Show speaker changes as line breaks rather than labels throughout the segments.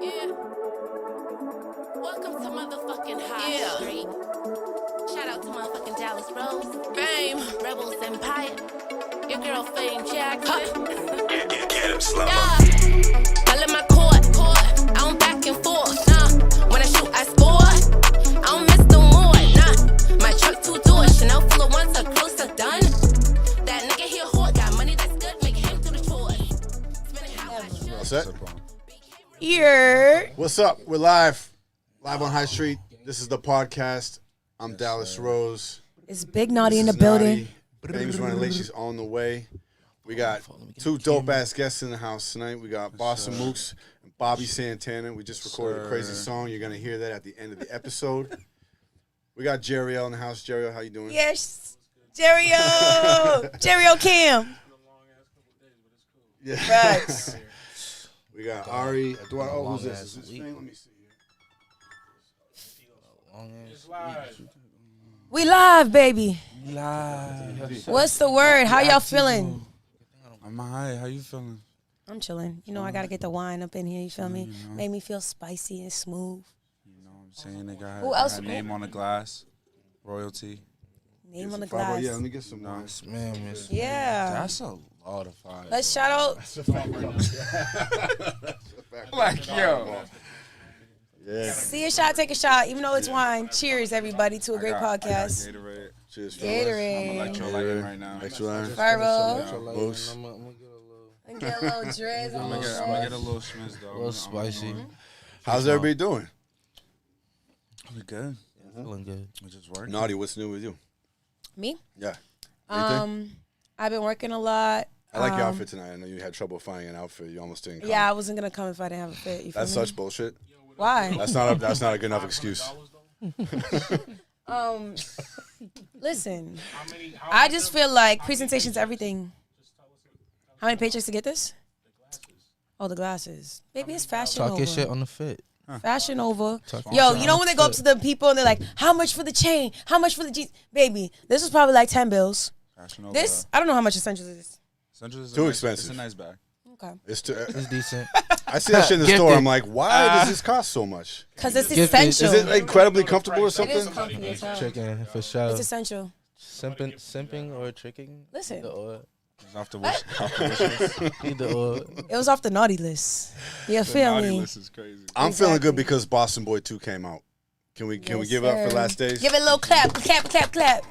Yeah. Welcome to motherfucking High Street. Shout out to motherfucking Dallas Rose. Fame. Rebels Empire. Your girl Fame Jackson.
Get him slow.
Yeah. I let my court. I don't back and forth. Nah. When I shoot, I score. I don't miss no more. Nah. My truck 2 doors. Chanel full of ones. A closer done. That nigga here whore. Got money that's good. Make him do the chores. Spending how I should.
All set?
Here.
What's up? We're live on High Street. This is the podcast. I'm Dallas Rose.
It's Big Naughty
This
in the
is
building.
Naughty. Fame's running late. She's on the way. We got 2 dope-ass guests in the house tonight. We got Mooks and Bobby Santana. We just recorded a crazy song. You're going to hear that at the end of the episode. We got Jeriel in the house. Jeriel, how you doing?
Yes. Jerry Cam.
Yeah.
Facts.
We got Ari. Who's this? Is this Fame? Let me see here.
We live, baby.
Live.
What's the word? How y'all feeling?
I'm high. How you feeling?
I'm chilling. You know, I got to get the wine up in here. You feel me? Made me feel spicy and smooth.
You know what I'm saying? They got
Who else?
name on the glass. Royalty.
Name on the
5-0.
glass.
Yeah, let me get some wine.
Nice, man. Miss.
Yeah.
That's a lot of fire.
Let's shout out.
Like, yo.
Yeah.
See a shot, take a shot. Even though it's wine. Cheers, everybody, to a great
I got
podcast.
Gatorade.
Cheers, fellas.
I'm
Gatorade.
electrolyting right now.
Extra iron.
Furbo.
Moose.
And get a little drizz
I'm
on
gonna
the
get a little schmiz though.
A little spicy.
How's everybody doing?
We good.
Feeling good.
We just working.
Naughty, what's new with you?
Me?
Yeah. Anything?
I've been working a lot.
I like your outfit tonight. I know you had trouble finding an outfit. You almost didn't come.
Yeah, I wasn't gonna come if I didn't have a fit. You feel
That's
me?
such bullshit.
Why?
That's not a good enough excuse.
Listen, I just feel like presentation's everything. How many paychecks to get this? Oh, the glasses. Baby, it's fashion
Talk
over.
your shit on the fit.
Fashion over.
Talk your
Yo,
shit
you know
on
when
the
they go up
fit.
to the people and they're like, how much for the chain? How much for the jeans? Baby, this was probably like 10 bills.
Fashion over.
This, I don't know how much Essentials is.
Essentials is
Too
a nice-
expensive.
It's a nice bag.
Okay.
It's too,
It's decent.
I see that shit in the
Gifted.
store. I'm like, why does this cost so much?
Because it's
Gifted.
essential.
Is it incredibly comfortable or
It
something?
is comfy as hell.
Chicken for sure.
It's essential.
Simping or tricking.
Listen.
Either or.
It's off the wish.
Either or.
It was off the naughty list. You feel
Naughty
me?
list is crazy.
I'm feeling
Exactly.
good because Boston Boy 2 came out. Can we
Yes,
give it up for
sir.
Last Days?
Give it a little clap, clap, clap, clap.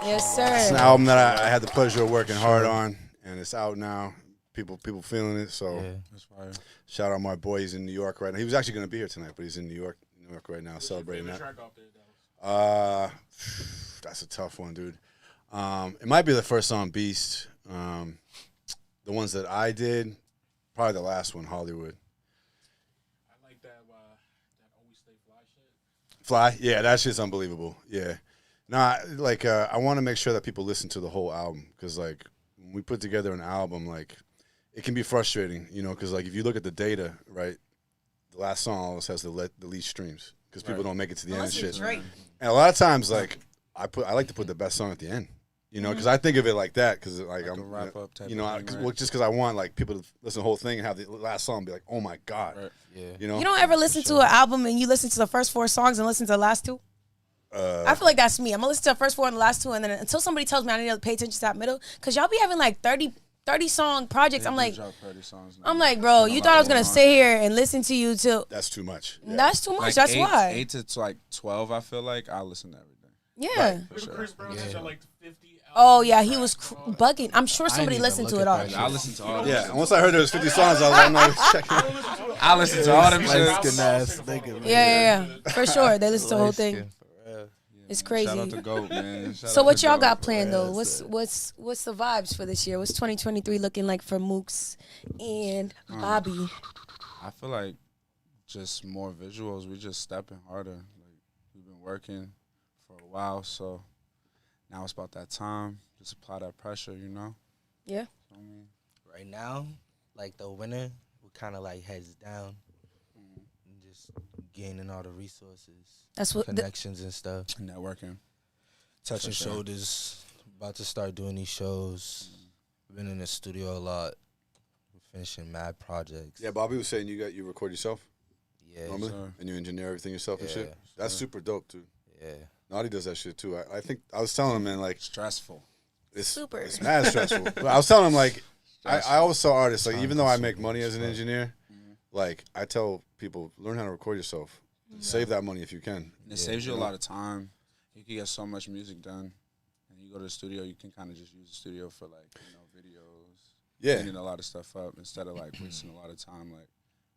Yes, sir.
It's an album that I had the pleasure of working hard on, and it's out now. People feeling it. So
Yeah.
That's fire.
shout out my boy. He's in New York right now. He was actually going to be here tonight, but he's in New York right now celebrating that. That's a tough one, dude. It might be the first song, Beast. The ones that I did, probably the last one, Hollywood.
I like that Always Stay Fly shit.
Fly? Yeah, that shit's unbelievable. Yeah. Nah, like, I want to make sure that people listen to the whole album because, like, when we put together an album, like, it can be frustrating, you know, because, like, if you look at the data, right, the last song always has the least streams because people don't make it to the end and shit.
Drake.
And a lot of times, like, I like to put the best song at the end, you know, because I think of it like that because, like,
a
I'm,
wrap-up type
you know,
of thing, right?
just because I want, like, people to listen to the whole thing and have the last song be like, oh, my God.
Right.
Yeah.
You know?
You don't ever listen to an album and you listen to the first 4 songs and listen to the last 2? I feel like that's me. I'm going to listen to the first 4 and the last 2, and then until somebody tells me I need to pay attention to that middle, because y'all be having like 30 song projects.
They
I'm
do
like,
drop 30 songs now.
bro,
Got a
you
lot
thought I was going
going
to
on.
sit here and listen to you till.
That's too much. Yeah.
That's too much.
Like
That's
8,
why.
8 to like 12, I feel like I listen to everything.
Yeah.
For sure.
Chris Brown said like 50
Oh, yeah, he was bugging. I'm sure
I
somebody
didn't even
listened to
look
it
at
all.
that
I listen to all.
Yeah, and once I heard there was 50 songs, I was like, I'm not checking.
I listen to all them shit.
Light-skinned ass nigga.
Yeah. For sure. They listen to the whole thing.
Light-skinned, for real.
It's crazy.
Shout out to GOAT, man. Shout
So
out
what
to
y'all
GOAT.
got planned though? What's the vibes for this year? What's 2023 looking like for Mooks and Bobby?
I feel like just more visuals. We just stepping harder. Like we've been working for a while, so now it's about that time. Just apply that pressure, you know.
Yeah.
I mean,
Right now, like the winter, we're kind of like heads down. And just gaining all the resources,
That's what.
connections and stuff.
networking.
Touching
For sure.
shoulders. About to start doing these shows. Been in the studio a lot. We're finishing mad projects.
Yeah, Bobby was saying you record yourself
Yeah,
normally,
sir.
and you engineer everything yourself and
Yeah,
shit. That's super dope, too.
yeah.
Naughty does that shit too. I think I was telling him, man, like
Stressful.
it's
Super.
It's mad stressful. But I was telling him, like, I always tell artists, like, even though I make money as an engineer, like, I tell people, learn how to record yourself. Save that money if you can.
And it saves you a lot of time. You can get so much music done. And you go to the studio, you can kind of just use the studio for, like, videos.
Yeah.
Cleaning a lot of stuff up instead of, like, wasting a lot of time, like,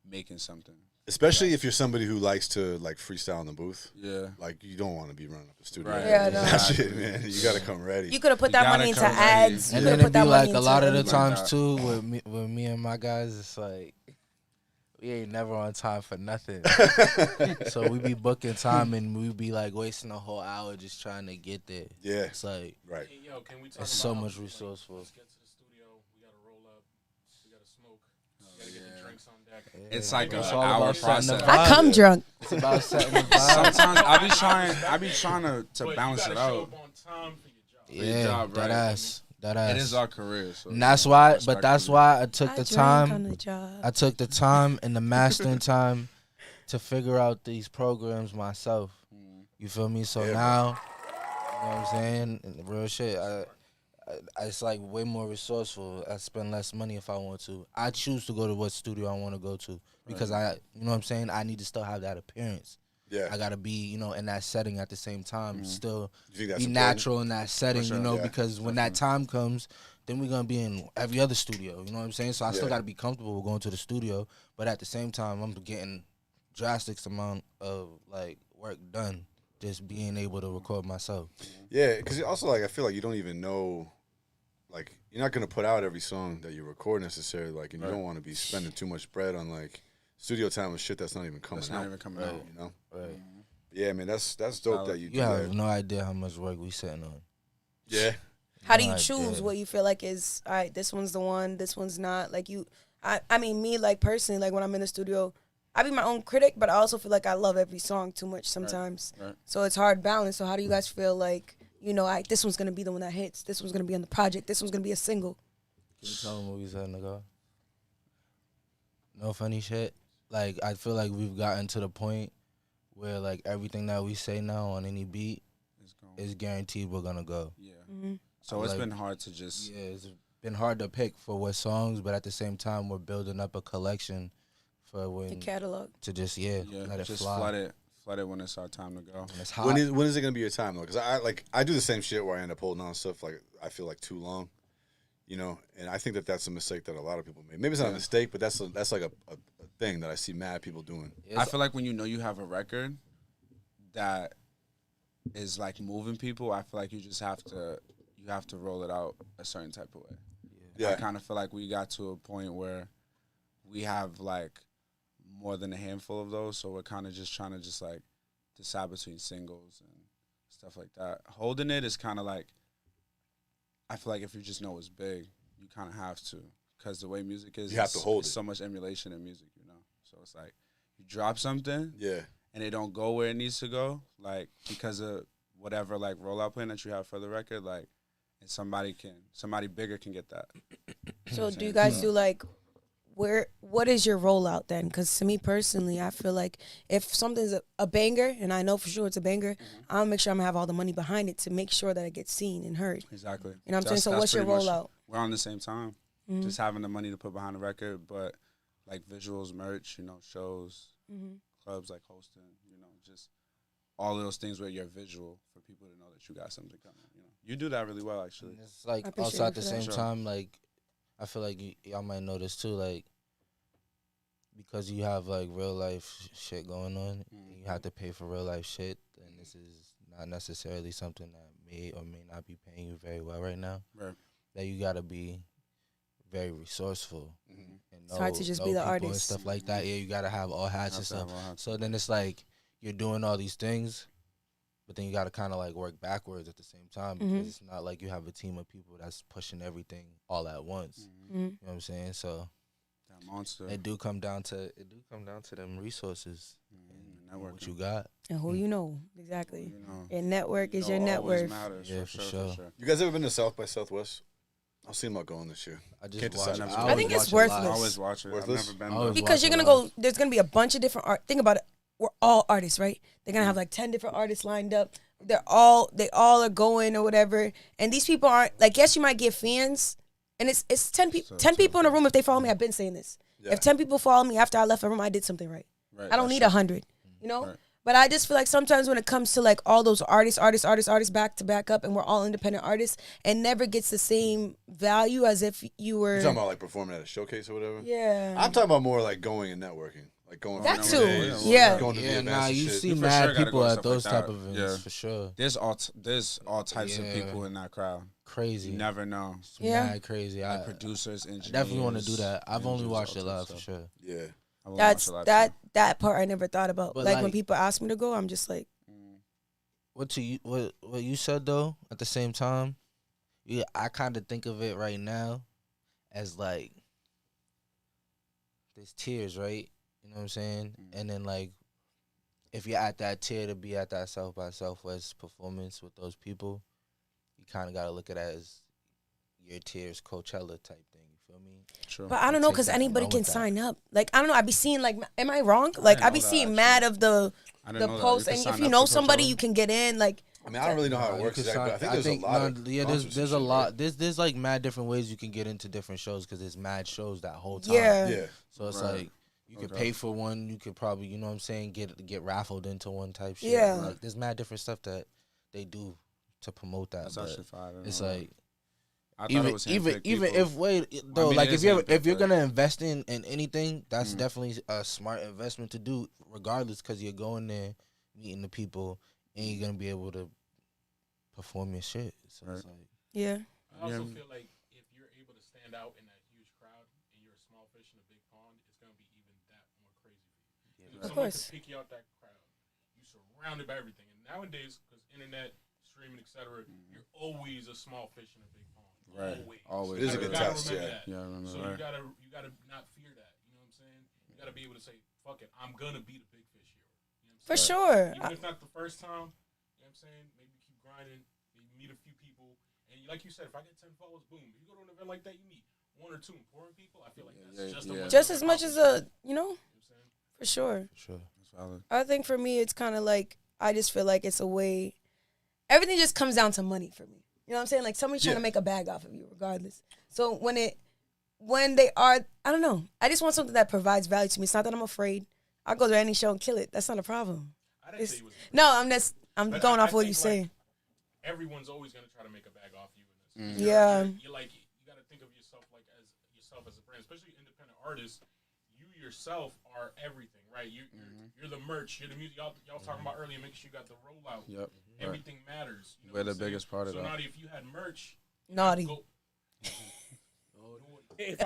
making something.
Especially if you're somebody who likes to, like, freestyle in the booth.
Yeah.
Like, you don't want to be running up the studio.
Right.
Yeah, no.
That shit, man. You got to come ready.
You could have put
You
that
gotta
money into
come ready.
ads. You
And
could
then
have
it
put
be
that money
like
into
a lot of the
like
times
that.
too with me and my guys, it's like we ain't never on time for nothing. So we be booking time and we be like wasting a whole hour just trying to get there.
Yeah.
It's like
Right.
Hey, yo, can we talk
it's
about
so much
like,
resourceful.
let's get to the studio. We gotta roll up. We gotta smoke. We gotta get the drinks on deck.
It's like
It's
an
all
hour
about setting the
process.
vibe.
I come drunk.
It's about setting the vibe.
Sometimes I be trying to
But
balance
you
it
gotta show
out.
up on time for your job.
your
Yeah,
job,
that
right?
ass. That ass.
It is our career. So,
And that's why, but that's
respectfully.
why I took the
I drank on
time.
the job.
I took the time and the mastering time to figure out these programs myself. You feel me? So
Yeah,
now, you know what I'm saying? And real shit. I it's like way more resourceful. I spend less money if I want to. I choose to go to what studio I want to go to because you know what I'm saying? I need to still have that appearance.
Yeah.
I gotta be, in that setting at the same time. Still
You think that's
be
important?
natural in that setting,
sure,
yeah.
because when that time comes, then we're gonna be in every other studio. You know what I'm saying? So I still
Yeah.
gotta be comfortable with going to the studio, but at the same time, I'm getting drastic amount of like work done just being able to record myself.
Yeah, because also, like, I feel like you don't even know, like, you're not going to put out every song that you record necessarily, like, and you don't want to be spending too much bread on, like, studio time with shit that's not even coming
That's
out.
not even coming out.
You know?
Right.
Yeah, man, that's dope that you do
You have
that.
no idea how much work we sitting on.
Yeah.
How do you
No
choose
idea.
what you feel like is, all right, this one's the one, this one's not? Like I mean, me, like, personally, like, when I'm in the studio, I be my own critic, but I also feel like I love every song too much sometimes.
Right.
So it's hard balance. So how do you guys feel like, this one's going to be the one that hits, this one's going to be on the project, this one's going to be a single?
Can you tell them what we said, nigga? No funny shit. Like, I feel like we've gotten to the point where, like, everything that we say now on any beat
It's going.
is guaranteed we're gonna go.
Yeah.
Mm-hmm.
So it's
Like-
been hard to just.
Yeah, it's been hard to pick for what songs, but at the same time, we're building up a collection for
The
when
catalog.
to just
Yeah,
let it
just
fly.
flood it when it's our time to go.
When it's hot.
When is it going to be your time, though? Because I do the same shit where I end up holding on to stuff, like, I feel like too long, and I think that's a mistake that a lot of people make. Maybe it's not a mistake, but that's like a thing that I see mad people doing.
I feel like when you have a record that is like moving people, I feel like you just have to roll it out a certain type of way. I
Yeah.
kind of feel like we got to a point where we have like more than a handful of those, so we're kind of just trying to just like decide between singles and stuff like that. Holding it is kind of like, I feel like if you just know it's big, you kind of have to, because the way music is,
You have to hold
it's
it.
so much emulation in music, So it's like you drop something
Yeah.
and it don't go where it needs to go, like because of whatever like rollout plan that you have for the record, like, and somebody bigger can get that.
So do you guys do like, what is your rollout then? Because to me personally, I feel like if something's a banger, and I know for sure it's a banger, I'll make sure I'm gonna have all the money behind it to make sure that it gets seen and heard.
Exactly.
You know what I'm saying? So what's your
pretty much-
rollout?
We're on the same time, just having the money to put behind the record, but like visuals, merch, shows, clubs, like hosting, just all of those things where you're visual for people to know that you got something coming. You do that really well, actually.
It's like
I appreciate
also
you
at the
for that.
same
Sure.
time, like I feel like y'all might know this too, like because you have like real life shit going on, you have to pay for real life shit, and this is not necessarily something that may or may not be paying you very well right now.
Right.
That you gotta be very resourceful. And
It's hard to just be the
people and
artist.
stuff like that. Yeah, you gotta have all hats and
Have to have
stuff.
all hats.
So then it's like you're doing all these things, but then you gotta kind of like work backwards at the same time because it's not like you have a team of people that's pushing everything all at once.
Mm-hmm.
You know what I'm saying? So
That monster.
it do come down to them resources and what
Networking.
you got.
And who you know, exactly.
You know.
Your network is your net
always
worth.
matters,
Yeah,
for
for
sure.
sure.
You guys ever been to South by Southwest? I'll see about going this year.
I just
Can't
watch.
decide.
I think it's
watch it live.
worthless.
I always watch it.
Worthless?
I've never been
I always
there.
Because
watch
you're
it
gonna go.
live.
There's gonna be a bunch of different art. Think about it. We're all artists, right? They're gonna have like 10 different artists lined up. They all are going or whatever. And these people aren't like. Yes, you might get fans, and it's 10 people. 10 people in a room. If they follow me, I've been saying this.
Yeah.
If 10 people follow me after I left a room, I did something right.
Right,
I don't
that's
need
true.
100. You know.
Right.
But I just feel like sometimes when it comes to like all those artists back to back up, and we're all independent artists, and never gets the same value as if you were.
You're talking about like performing at a showcase or whatever?
Yeah.
I'm talking about more like going and networking. Like going
That
for
too.
days,
Yeah.
going to the
Yeah,
events
nah,
and
you
shit.
see
You for
mad
sure gotta
people
go to
at
stuff
those
like
type
that.
of events
Yeah.
for sure.
There's all types of
Yeah.
people in that crowd.
Crazy.
You never know.
Yeah.
Mad crazy.
Like
I
producers, engineers.
definitely want to do that. I've only
managers,
watched
all
it live
types
for
of stuff.
sure.
Yeah.
I wanna
That's
watch it live
that part I never thought about.
But
Like when
like-
people ask me to go, I'm just like,
What you said though? At the same time, yeah, I kind of think of it right now as like there's tiers, right? You know what I'm saying? And then like if you're at that tier to be at that South by Southwest performance with those people, you kind of got to look at it as your tier's Coachella type thing. You feel me?
True.
but I don't know
take
because
that and
anybody
run
can
with that.
sign up. Like I don't know. I be seeing like, am I wrong? Like
didn't
I be
know that,
seeing
actually.
mad of the
I didn't know that.
post,
can
and
sign
if you
up
know
for
somebody,
Coachella?
you can get in. Like
I mean, I don't really know how
Nah,
it
you
works
can
exactly, but I think there's a lot of
yeah,
concerts
there's
and
a
shit,
lot.
right?
There's like mad different ways you can get into different shows because there's mad shows that whole time.
Yeah.
Yeah.
So it's
Right.
like you could
Okay.
pay for one. You could probably, you know what I'm saying, get raffled into one type shit.
Yeah.
Like there's mad different stuff that they do to promote that.
That's
but
actually fire. I didn't
it's
know that.
like
I thought
even
it was handpicked
even
people.
if wait though,
mean,
like
it
if
is
you're
handpicked,
gonna
but-
invest in anything, that's definitely a smart investment to do, regardless, because you're going there, meeting the people, and you're gonna be able to perform your shit. So it's like
yeah,
I also
Yeah.
feel like if you're able to stand out in that huge crowd and you're a small fish in a big pond, it's gonna be even that more crazy for you. 'Cause if
Of
someone
course.
can pick you out that crowd, you surrounded by everything. And nowadays, because internet, streaming, etc., you're always a small fish in a big pond.
Right.
Always.
Always.
It is a
You
good
gotta
test,
remember
yeah.
that.
Yeah, I remember
So
that.
you gotta not fear that. You know what I'm saying? You gotta be able to say, "Fuck it, I'm gonna be the big fish here." You know what I'm
for
saying?
sure.
Even if not the first time, you know what I'm saying? Maybe keep grinding, maybe meet a few people. And like you said, if I get 10 followers, boom. If you go to an event like that, you meet one or two important people. I feel like that's
Yeah,
just,
yeah.
Just as much as a, you know,
You know what I'm saying?
for sure.
sure.
That's valid.
I think for me, it's kind of like I just feel like it's a way. Everything just comes down to money for me. You know what I'm saying? Like somebody's trying to
Yeah.
make a bag off of you, regardless. So when they are, I don't know. I just want something that provides value to me. It's not that I'm afraid. I'll go to any show and kill it. That's not a problem.
I didn't say
It's,
you was.
no, I'm
But
going
I
off what
think,
you
like,
say.
Everyone's always gonna try to make a bag off you in this.
Yeah.
You're like you gotta think of yourself like as yourself as a brand, especially independent artists. You yourself are everything, right? You're the merch. You're the music. Y'all was talking about earlier. Make sure you got the rollout.
Yep.
Everything matters. You know
We're
what
the
I'm saying?
biggest part of
so
that.
Naughty, if you had merch,
Naughty.
go, if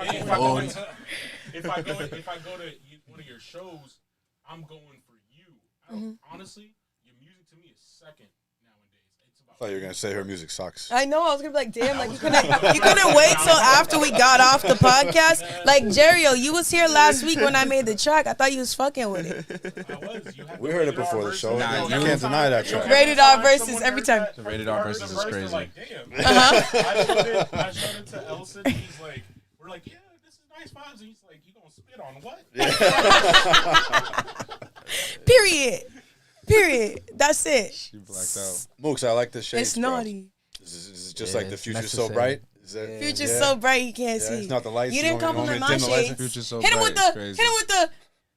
I go to one of your shows, I'm going for you. Honestly, your music to me is second nowadays. It's about
I thought you were gonna say her music sucks.
I know. I was gonna be like, damn, like you couldn't wait till after we got off the podcast. Like Jerrio, you was here last week when I made the track. I thought you was fucking with it.
I was. You had
We
the
heard it
rated R
before the
verses.
show.
Nah,
You
you-
can't deny that track.
Rated R verses every time.
The rated R verses is crazy.
Like, damn. I showed it to Elson. He's like, we're like, yeah, this is nice vibes. And he's like, you gonna spit on what?
Period. That's it.
She blacked out.
Mooks, I like the shades.
It's
bro.
naughty.
This is just
Yeah,
like the
it's
future's so
necessary.
bright. Is that,
Future's
yeah.
so bright you can't
Yeah,
see.
it's not the lights.
You didn't
want me
compliment
to
my
dim the lights?
shades.
Future's so
Hit him
bright.
with
It's
the.
crazy.
Hit him with the.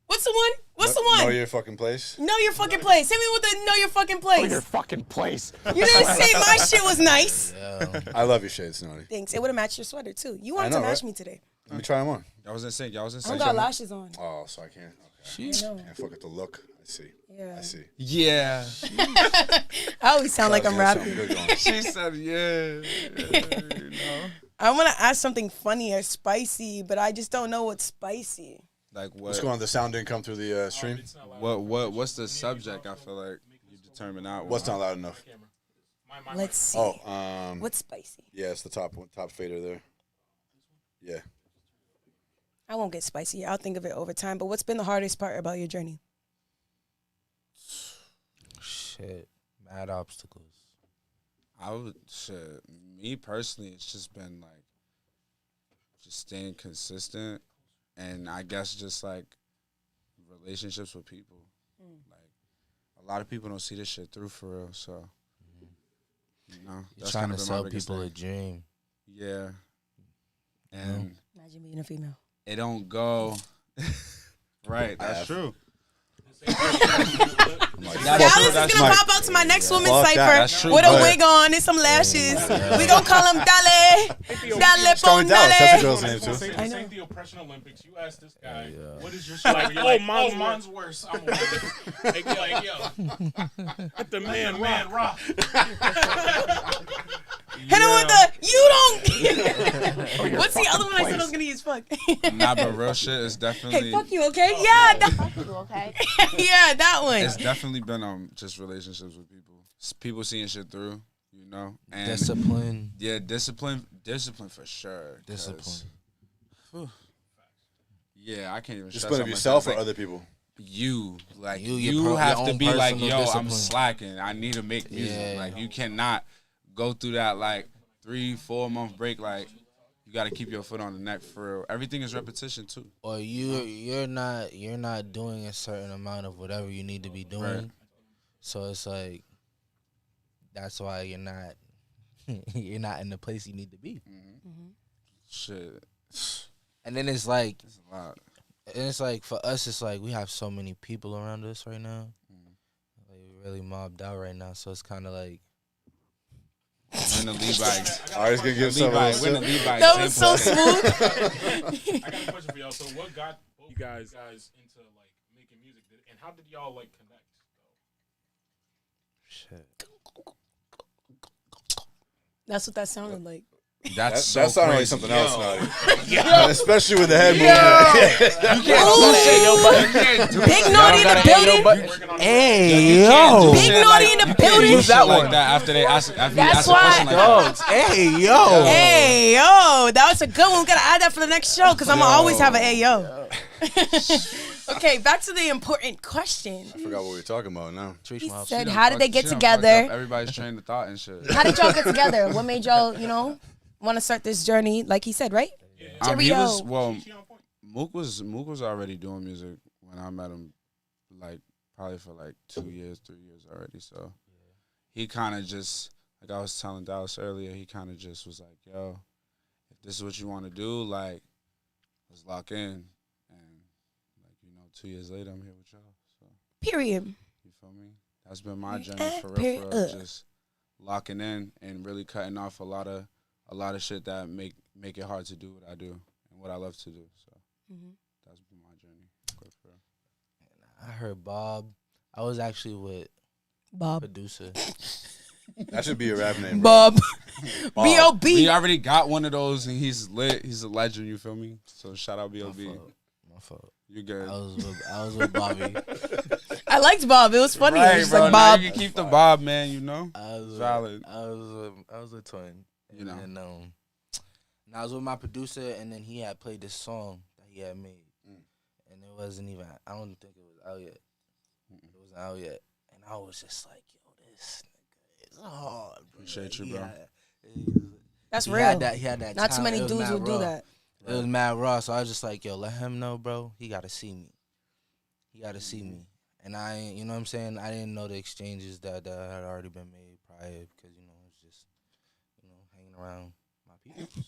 What's the one? What's the
Know
one?
your fucking place.
Know your fucking place. Hit me with the know your fucking place.
fucking place.
You didn't say my shit was nice.
Yeah.
I love your shades, Naughty.
Thanks. It would have matched your sweater too. You wanted
know,
to match
right?
me today.
Let me try them on.
Y'all was in sync. Y'all was in
I don't
sync.
got lashes on.
Oh, so I can't. Okay.
Sheesh.
I know.
Can't fuck with the look. I see.
Yeah.
I see.
Yeah.
I always sound like I'm
Got something
rapping.
good going.
She said, yeah. You know?
I want to ask something funny or spicy, but I just don't know what's spicy.
Like what?
What's going on? The sound didn't come through the stream.
It's not loud.
What's the subject? I feel like you determine that one.
What's not loud enough?
Camera. My
Let's see.
Oh,
What's spicy?
yeah, it's the top one, top fader there. Yeah.
I won't get spicy. I'll think of it over time. But what's been the hardest part about your journey?
Shit. Mad obstacles.
I would shit. Me personally, it's just been like just staying consistent, and I guess just like relationships with people. Like a lot of people don't see this shit through for real. So you know,
You're trying to sell people a dream.
Yeah, and
Imagine being a female.
it don't go right. That's true.
Dallas is gonna pop out to my next woman's
Fuck that.
cipher
That's true,
with a
but-
wig on and some lashes. We gonna call him Dale. Dale
Going Dallas. That's a
Pondale.
girl's name too.
This
I know.
ain't the Oppression Olympics. You ask this guy, what is your shit like? You're like, oh, mine's worse. I'm like, yo, let the man rock.
Hit him with the you don't. What's the other one I said I was gonna use? Fuck.
Nah, but real shit is definitely.
Hey, fuck you, okay? Yeah, that,
Okay.
yeah, that one.
It's definitely been just relationships with people. People seeing shit through, you know. And
Discipline.
yeah, discipline for sure. 'cause-
Discipline.
Whew. Yeah, I can't even. stress
Discipline
how
of
much
yourself
that's
or other people.
You like
You,
you,
your
have to
own
be like,
personal
yo, I'm
discipline.
slacking. I need to make music.
Yeah.
Like you cannot go through that like 3-4 month break. Like you got to keep your foot on the neck for real. Everything is repetition too.
Or you're not doing a certain amount of whatever you need to be doing.
Right.
So it's like that's why you're not you're not in the place you need to be.
Shit,
And then it's like
it's a lot.
and it's like for us it's like we have so many people around us right now. Like we're really mobbed out right now, so it's kind of like
Win the lead by
All right, he's gonna give some.
win the lead by
That was so
example.
smooth.
I got a question for y'all. So, what got both you guys into like making music, and how did y'all like connect?
shit.
That's what that sounded like.
That's so
That sounded like
crazy.
something else, Naughty. Especially with the head movement.
Big Naughty in the building.
Hey yo.
Big Naughty in the building.
Use that like that after they ask. After you
That's
ask a question
why-
like that.
Hey yo.
Hey yo, that was a good one. We gotta add that for the next show because I'm gonna always have an hey yo. Okay, back to the important question.
I forgot what we were talking about now.
Treesh
He
Mob
said,
Sit.
how did they get
She done fucked
together?
up everybody's train of thought and shit.
How did y'all get together? What made y'all, want to start this journey? Like he said, right?
He
Cheerio.
was Mook was already doing music when I met him, like probably for like 2 years, 3 years already. So he kind of just like I was telling Dallas earlier, he kind of just was like, "Yo, if this is what you want to do, like let's lock in." And like 2 years later, I'm here with y'all. So
Period.
you feel me? That's been my journey for real,
Period.
just locking in and really cutting off a lot of shit that make it hard to do what I do and what I love to do. So that's been my journey. Good for real.
I heard Bob. I was actually with
Bob.
producer.
That should be a rap name. Bro.
Bob.
We
B.O.B.
already got one of those and he's lit. He's a legend. You feel me? So shout out
My
B.O.B.
fault. My fault.
You good?
I was with Bobby.
I liked Bob. It was funny. It was just
bro.
like
Now
Bob.
you can keep the Bob, man. You know.
I was
Valid.
I was a twin.
You know.
And and I was with my producer, and then he had played this song that he had made, and it wasn't even. I don't think it was out yet. It wasn't out yet, and I was just like, "Yo, this nigga is hard." Bro.
Appreciate you,
He
bro.
That's
he
real.
had that. He had that.
Not too
talent.
many
It was
dudes
mad
will do
raw.
that.
It was mad raw, so I was just like, "Yo, let him know, bro. He got to see me. He got to see me." And I, you know what I'm saying? I didn't know the exchanges that had already been made prior because it's just hanging around my people.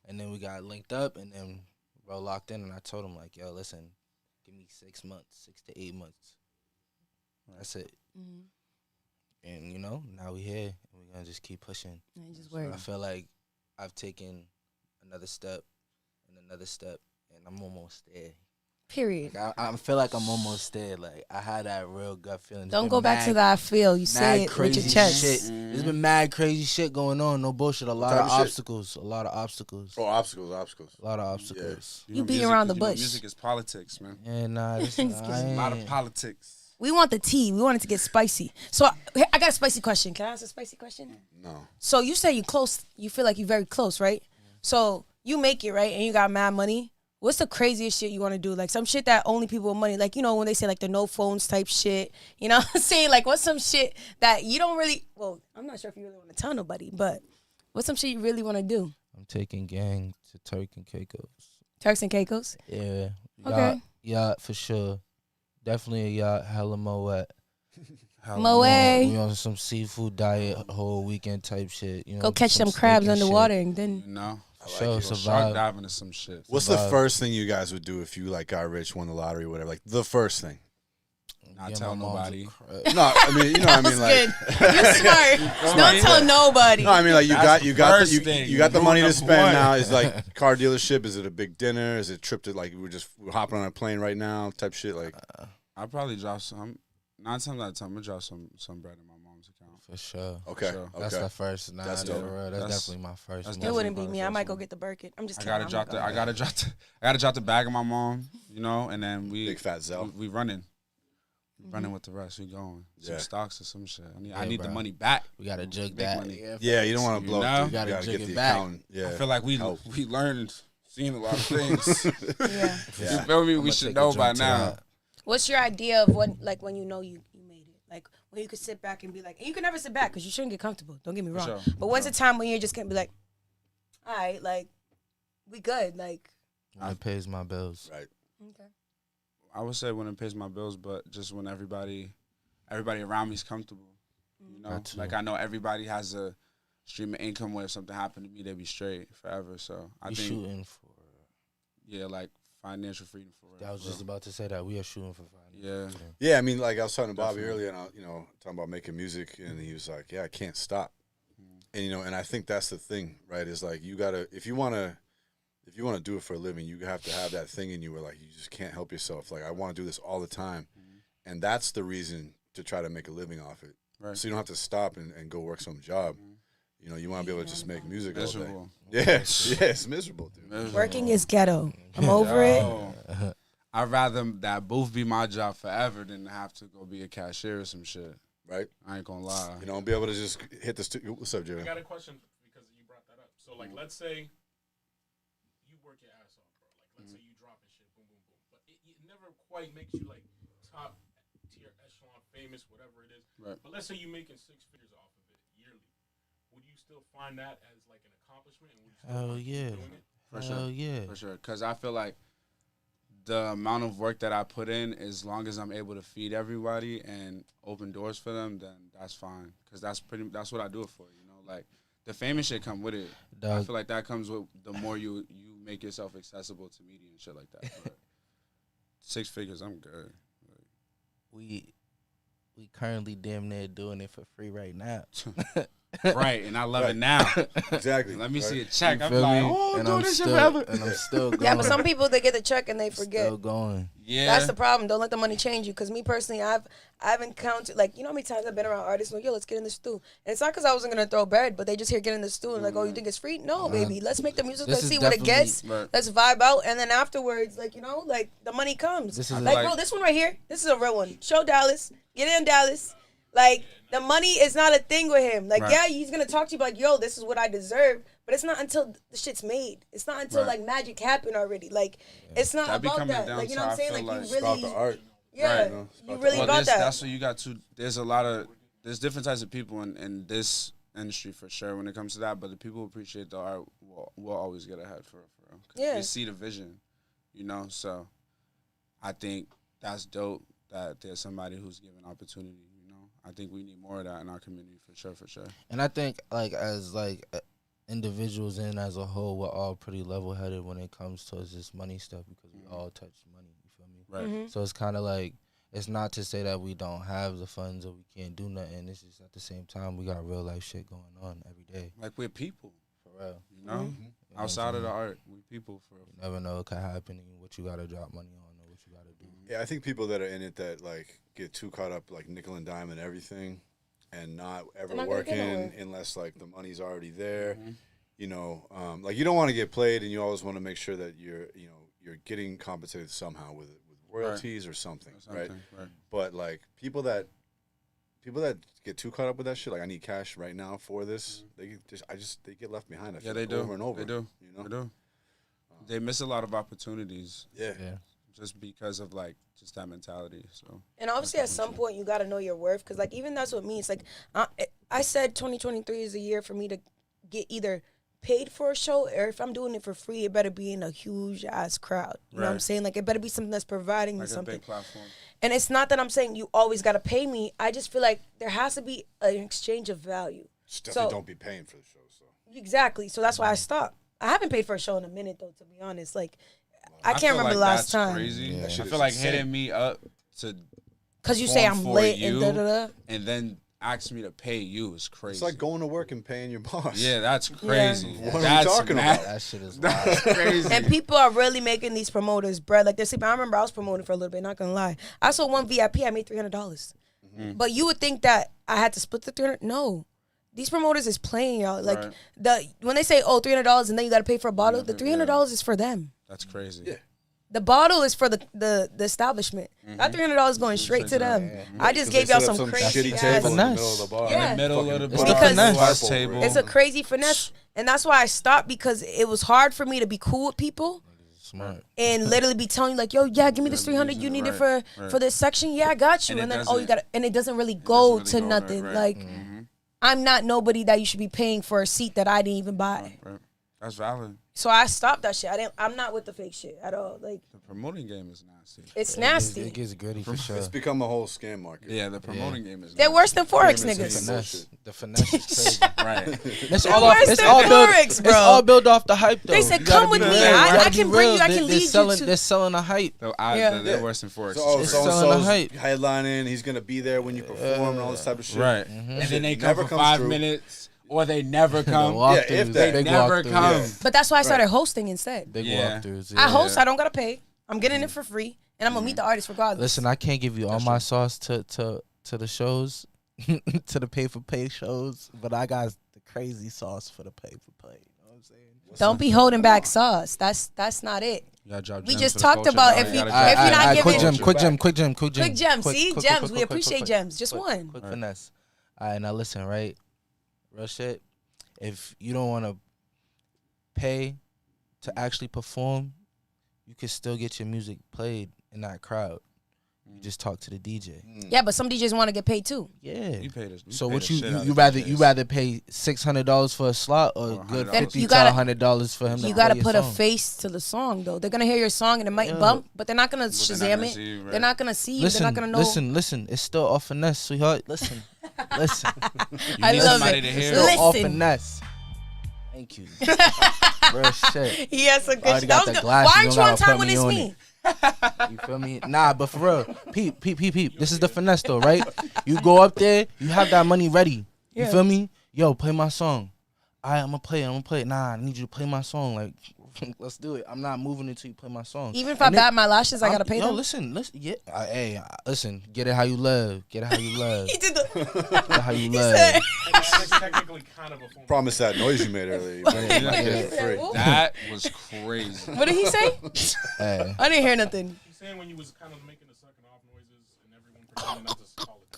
And then we got linked up, and then bro locked in, and I told him like, "Yo, listen, give me 6 months, 6 to 8 months. That's it." And now we here, and we're gonna just keep pushing.
And just work.
I feel like I've taken another step and another step, and I'm almost there.
Period.
Like, I feel like I'm almost there. Like I had that real gut feeling. There's
Don't
been
go back to
mad-
that feel. You
mad
say it with
crazy
your chest.
shit. There's been mad crazy shit going on. No bullshit. A lot
type
of
of shit?
obstacles. A lot of obstacles.
Oh, obstacles.
A lot of obstacles.
You beat around the bush.
Music is politics, man.
Yeah, nah. This,
Excuse me.
A lot of politics.
We want the tea. We want it to get spicy. So I got a spicy question. Can I ask a spicy question?
No.
So you say you close. You feel like you're very close, right? So you make it, right? And you got mad money. What's the craziest shit you want to do? Like some shit that only people with money, like, when they say like the no phones type shit, you know what I'm saying? Like what's some shit that you don't really, well, I'm not sure if you really want to tell nobody, but what's some shit you really want to do?
I'm taking gang to Turk and Caicos.
Turks and Caicos.
Yeah.
Okay.
Yacht for sure. Definitely a yacht. Hella Moet.
Moe.
We on some seafood diet whole weekend type shit. You know,
Go catch
some
them
steak
crabs
and
underwater
shit.
and then
You know,
Sure,
Go
survive.
shark diving or some shit.
What's the
Survive.
first thing you guys would do if you like got rich, won the lottery, or whatever? Like the first thing.
Not
Get
tell
my mom's a
nobody.
crab.
No, I mean, you know, what I mean, like,
good. You smart. Don't tell nobody.
no, I mean, like you
That's
you
the
got
first
you
thing.
got the
Rule
money to
number
spend
one.
now. Is like car dealership? Is it a big dinner? Is it trip to like we're hopping on a plane right now type shit? Like,
I'll probably drop some. 9 times out of 10, I'm gonna drop some bread in my mom's account.
For sure.
okay,
Sure.
That's
okay.
the first. Nah,
That's
that's,
dope.
for real. That's definitely my first.
that's
move.
It wouldn't be
Definitely
me. I
probably
might go
first
get the Birkin. I'm just
I
kidding.
gotta drop the. I gotta drop the bag of my mom. You know, and then we
Big fat Zell.
We running. Running with the rest. We going some
Yeah.
stocks or some shit. I
Yeah,
need the
bro.
money back.
We gotta jug
Big
that.
money.
Yeah, you don't want to
You
blow.
know?
It,
You gotta
gotta
jig
get
it
the
back.
accountant. Yeah,
I feel like we
help.
learned, seen a lot of things.
Yeah.
Yeah.
You feel me?
I'ma
We should
take a
know by
drink to
now.
that.
What's your idea of what, like, when you know you made it? Like, when you could sit back and be like, and you can never sit back because you shouldn't get comfortable. Don't get me wrong.
sure,
But
for
when's
sure.
the time when you're just going to be like, all right, like, we good. Like,
When it pays my bills.
Right.
okay.
I would say when it pays my bills, but just when everybody around me is comfortable. You know,
That too.
like I know everybody has a stream of income where if something happened to me, they'd be straight forever. So I
We
think,
shooting for.
yeah, like financial freedom for real.
I was
for
just
real.
about to say that we are shooting for finance.
Yeah.
Yeah, I mean, like I was talking to Bobby
Definitely.
earlier, and talking about making music, and he was like, "Yeah, I can't stop." And and I think that's the thing, right? Is like you gotta if you wanna do it for a living, you have to have that thing in you where like you just can't help yourself. Like I want to do this all the time, and that's the reason to try to make a living off it.
Right.
So you don't have to stop and go work some job. You know, you want to be able to just make music all day.
Miserable.
Yeah, yeah, it's miserable, dude.
Miserable.
Working is ghetto. I'm over it.
Yo, I'd rather that both be my job forever than have to go be a cashier or some shit.
Right?
I ain't gonna lie.
You know, be able to just hit the studio. What's up,
I
Jalen?
got a question because you brought that up. So, like, let's say you work your ass off, bro. Like, let's say you dropping shit, boom, boom, boom. But it never quite makes you, like, top tier echelon, famous, whatever it is.
Right.
But let's say you're making 6 figures off of it yearly. Would you still find that as, like, an accomplishment? And would you still
Hell
keep
yeah.
doing it?
For
Hell
sure.
yeah.
For sure. Because I feel like the amount of work that I put in, as long as I'm able to feed everybody and open doors for them, then that's fine. Because that's what I do it for, you know? Like, the famous shit come with it. I
Dog.
feel like that comes with the more you make yourself accessible to media and shit like that. But 6 figures, I'm good.
We currently damn near doing it for free right now.
Right, and I love it now.
Exactly.
Let me
right?
see a check.
You
I'm
feel
like,
me?
oh, I'm
and
doing
I'm
this shit
still,
forever.
and I'm still going.
Yeah, but some people, they get the check and they forget.
Still going.
Yeah.
That's the problem. Don't let the money change you. Because me personally, I've encountered, like, you know how many times I've been around artists like, yo, let's get in the stew. And it's not because I wasn't going to throw bread, but they just hear get in the stew and like, oh, you think it's free? No, baby. Let's make the music.
This
Let's
is
see what it gets.
Right.
Let's vibe out. And then afterwards, like, you know, like, the money comes.
This is
like,
like-
bro, this one right here, this is a real one. Show Dallas. Get in Dallas. Like, the money is not a thing with him. Like,
Right.
yeah, he's going to talk to you like, yo, this is what I deserve. But it's not until the shit's made. It's not until,
Right.
like, magic happened already. Like, it's not
That be
about
coming
that.
down
Like, you know
to,
what I'm
I
saying?
feel
Like,
like
you
It's about
really,
the art.
yeah,
you know, it's
you
about
really
the
about that.
That's what you got to. There's a lot of there's different types of people in this industry for sure when it comes to that. But the people who appreciate the art will always get ahead for real. 'Cause
Yeah.
they see the vision, you know. So I think that's dope that there's somebody who's given opportunity. You know, I think we need more of that in our community for sure. For sure.
And I think, like, as, like, individuals and as a whole, we're all pretty level-headed when it comes towards this money stuff because we all touch money, you feel me?
Right.
So it's kind of like, it's not to say that we don't have the funds or we can't do nothing. It's just at the same time, we got real-life shit going on every day.
Like we're people,
For real.
you know.
You know what I'm
Outside of the
saying?
art, we people for real.
You never know what could happen and what you got to drop money on or what you got to do.
Yeah, I think people that are in it that like get too caught up like nickel and dime and everything, and not ever
They're not gonna get
working
nowhere.
unless like the money's already there. You know, like you don't want to get played, and you always want to make sure that you're getting compensated somehow with royalties or something, right?
Right.
But like people that get too caught up with that shit, like I need cash right now for this, they get left behind. I feel
Yeah, they
like,
do.
over and over.
They do.
You know?
They do. They miss a lot of opportunities
Yeah.
Yeah.
just because of like just that mentality. So
And obviously, at some point, you got to know your worth. Because, like, even that's what me. It's like, I said 2023 is a year for me to get either paid for a show or if I'm doing it for free, it better be in a huge ass crowd. You know what I'm saying? Like, it better be something that's providing me
Like a
something.
big platform.
And it's not that I'm saying you always got to pay me. I just feel like there has to be an exchange of value.
Just definitely
So-
don't be paying for the show. So
Exactly. So that's why I stopped. I haven't paid for a show in a minute, though, to be honest. Like, I can't
feel
remember
like
the last
that's
time.
Crazy.
Yeah.
I
shit
feel
is
like
insane.
hitting me up to
Because you say I'm
perform for
lit
you,
and da-da-da.
and then ask me to pay you is crazy.
it's like going to work and paying your boss.
Yeah, that's crazy.
What are we
That's
talking
mad-
about?
That shit is
That's
wild.
crazy.
And people are really making these promoters bread. Like, they're sleeping. I remember I was promoting for a little bit, not going to lie. I saw one VIP, I made $300.
Mm-hmm.
But you would think that I had to split the 300. No. These promoters is playing, y'all. Like,
Right.
when they say, oh, $300 and then you got to pay for a bottle, the $300 is for them.
That's crazy.
Yeah.
The bottle is for the establishment. That $300 is going straight to them. I just gave y'all some crazy
shitty
ass.
table in the
Finesse.
middle of the bar.
Yeah.
In the middle of the
It's
bar,
the finesse.
glass table.
It's a crazy finesse. And that's why I stopped, because it was hard for me to be cool with people
Smart.
and literally be telling you like, yo, yeah, give me this 300. You need it for this section. Yeah, I got you.
And
And
it
then, oh, you
doesn't-
got and it doesn't really go
doesn't
to
really go,
nothing.
right.
Like, I'm not nobody that you should be paying for a seat that I didn't even buy.
Right. That's valid.
So I stopped that shit. I'm not with the fake shit at all. Like,
The promoting game is nasty.
it's
It
nasty.
gets gritty for sure.
It's become a whole scam market.
Yeah, the promoting game is
They're
nasty.
worse than Forex
Damn, it's
niggas.
Finesse. The finesse is crazy.
Right.
It's
They're
all off.
worse
It's
than
all built.
Forex,
It's
bro.
all built off the hype, though.
They said,
You gotta
"Come with
be
me.
real.
I-
You gotta
I
be
can bring you.
real.
I can lead you
selling,
to-"
They're selling the hype.
Yeah.
They're worse than Forex.
So, oh,
It's
so and
selling the
so's
hype.
headlining. He's gonna be there when you perform and all this type of shit.
Right.
Mm-hmm.
And then they
Shit
come
never
for
comes
5
true.
minutes, or they never
The
come.
walkthroughs,
Yeah, if
the
they
big
never
walkthroughs.
come.
Yeah.
But that's why I started hosting instead.
Big
Yeah.
walkthroughs.
I
yeah.
host. I don't gotta pay. I'm getting it for free, and I'm gonna meet the artist regardless.
Listen, I can't give you all my sauce to the shows, to the pay shows, but I got the crazy sauce for the pay. You know what I'm saying?
Don't be holding back sauce. That's not it.
You gotta drop
We
gems
just
for the
talked
culture,
about
dog.
if you-
gotta
if
drop
you're not
gems.
giving-
quick gem. Quick
Quick gems. See? Gems. We appreciate gems. Just one.
Quick finesse. All right, now listen, right? Real shit. If you don't want to pay to actually perform, you can still get your music played in that crowd. You just talk to the DJ.
Yeah, but some DJs want to get paid too.
Yeah.
You pay this.
So
pay
what
the shit out
you
of
rather
DJs.
you rather pay $600 for a slot or
Or
good
$100.
$50
You
to
gotta-
$100 for him to
You
play
gotta
your
put a
song?
face to the song though. They're gonna hear your song and it might
Yeah.
bump, but they're not gonna
they're not
Shazam
gonna
it.
see you, right.
They're not gonna see you.
Listen,
They're not gonna know.
listen. It's still all finesse, sweetheart. Listen.
I
need
love
somebody
it.
to hear.
Still all
Listen.
finesse. Thank you. Real shit.
Yes, a good.
already
That
got
was
the
good.
glasses,
Why
you
aren't
don't
you on
gotta
time
put
when
me
it's
on
me?
You feel me? Nah, but for real, peep. This is the finesse though, right? You go up there, you have that money ready. You
Yeah.
feel me? Yo, play my song. All right, I'm gonna play it. Nah, I need you to play my song. Like, let's do it. I'm not moving until you play my song.
Even if I
And then-
bat my lashes, I gotta pay
Yo,
them.
listen. Yeah. Listen. Get it how you love.
He did the.
Get it how you love.
said-
And that's technically kind of a form.
Promise that noise you made earlier. You better get it
Yeah.
free.
That was crazy.
What did he say?
Hey.
I didn't hear nothing.
He's saying when you was kind of making the sucking off noises and everyone pretending not to call it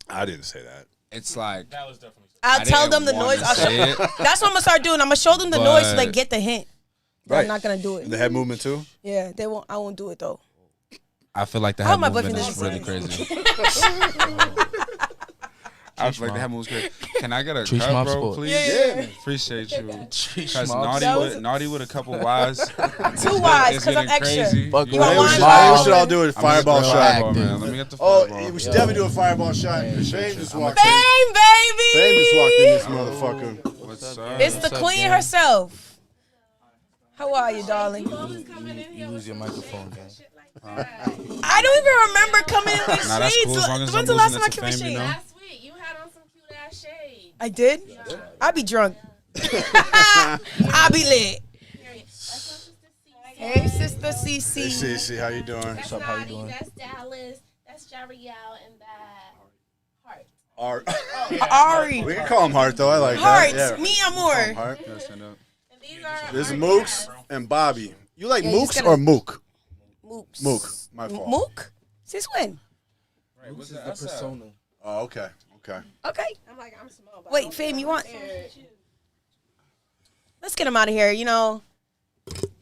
that.
I didn't say that.
It's like
That was definitely.
I'll
I
tell
didn't
them the
wanna
noise. I'll
say
show,
it,
that's what I'm gonna start doing. I'm gonna show them the noise so they
but-
get the hint. But
Right.
I'm not gonna do it.
The head movement too.
Yeah, they won't. I won't do it though.
I feel like the
I
head
hope my
movement
boyfriend
is
doesn't
really
say
crazy. I feel like the head movement is crazy. Can I get a
Treesh
cut,
Mob
bro,
Sport.
please?
Yeah.
Appreciate you.
Treesh
Cause
Mob
naughty with a couple wise.
Too wise,
It's
'cause I'm
getting
extra.
crazy.
Fuck
You
with
want
it.
wine?
Maybe
Fireball.
we should all do a fireball
real
shot.
active.
Man. Let me get the
Oh,
fireball.
we should definitely do a fireball shot. Fame just walked in.
Fame, baby.
Fame just walked in this motherfucker.
What's up?
It's the queen herself. How are you, darling?
You lose your microphone, gang.
I don't even remember coming in with
Nah, that's
shades.
cool, as long as
When's
I'm
the last time
losing
I
it to
came with
Fame, you
shades?
know?
Last week, you had on some cute ass shade.
I did? I be drunk. I be lit. Hey, sister CC.
Hey, Cece, how you doing?
That's
up? How you
Naughty,
doing?
that's Dallas, that's Jariel, and that Heart.
Art.
Ari.
We can call him Hart though. I like
Hearts.
that. Yeah.
Me
Call him
amor.
Hart.
Yeah, stand up.
And these are
This is
our
Mooks
guys.
and Bobby. You like
Yeah, you just
Mooks
gotta-
or Mook?
Mooks.
Mook. My fault.
Mook? Since when?
What's
This is the persona.
Oh, okay. Okay.
Okay.
I'm like, I'm small. But I
Wait,
don't
Fame,
feel
you want?
scared.
Let's get him out of here, you know.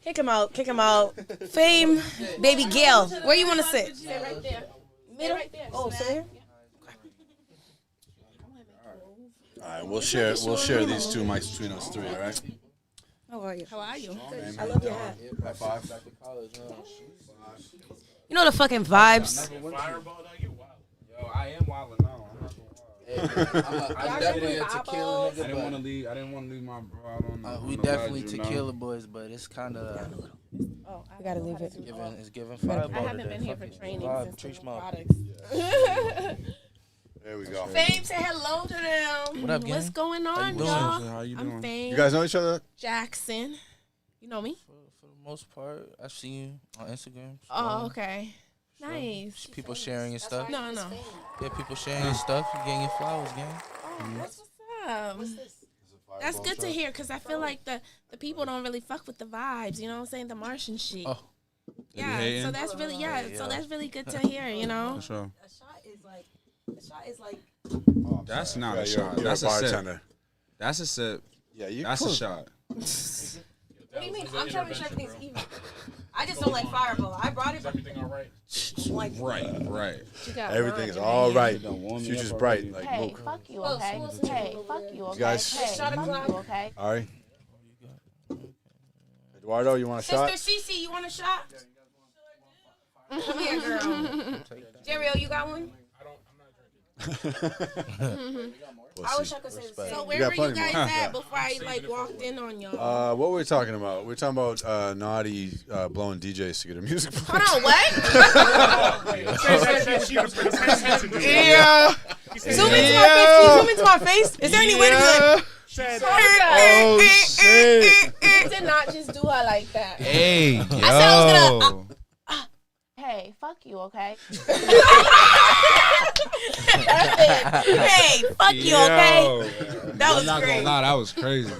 Kick him out. Kick him out. Fame, baby Gail. Where you want to sit?
Stay right there. Stay
Middle?
right there.
Oh, sit here?
All right, we'll share these 2 mics between us 3. All right.
How are you?
How are you?
I love your hat.
High 5.
You know the fucking vibes.
Fireball, now you wild.
Yo, I am wilding now. I'm definitely a tequila nigga. I didn't want to leave my bro out on.
We definitely tequila boys, but it's kind of
Oh,
We gotta leave it.
it's giving fireball.
I haven't been here for training since
Treesh
the
Mob.
products.
There we go.
Fame, say hello to them.
What up, gang?
What's going on,
doing?
y'all?
How you
I'm
doing?
Fame
You guys know each other?
Jackson. You know me?
For the most part, I've seen you on Instagram.
Oh, okay. Nice.
People sharing your stuff.
No.
Yeah, people sharing your stuff. You getting your flowers, gang.
Oh, that's what's up. That's good to hear because I feel like the people don't really fuck with the vibes. You know what I'm saying? The Martian shit.
Oh.
Yeah. So that's really So that's really good to hear. You know.
For sure.
A shot is like.
That's not
Yeah,
a shot.
you're
That's
a
a sip.
bartender.
That's a sip.
Yeah, you.
That's a shot.
What do you mean? I'm trying to make sure everything's even. I just don't like Fireball. I brought it.
Is everything all right?
Like,
Right.
You got
Everything is
wine.
all right.
Don't warm me
Future's
up
bright.
already.
Like
Hey,
Mook.
fuck you, okay? Hey, fuck you, okay?
guys-
Hey, fuck you, okay?
All right. Eduardo, you want a shot?
Sister Cece, you want a shot? Come here, girl. Jerry, you got one? I wish I could say the same.
So where
got
were you
plenty
guys
more.
at before I walked in on y'all?
What were we talking about? We were talking about Naughty blowing DJs to get her music.
Hold on, what?
Yeah.
Zoom into my face. Can you zoom into my face? Is there any way to be like?
Oh shit.
You did not just do her like that.
Hey, yo.
said I was gonna-
Hey, fuck you, okay?
Hey, fuck you, okay? That was
I'm not
great.
gonna lie, that was crazy.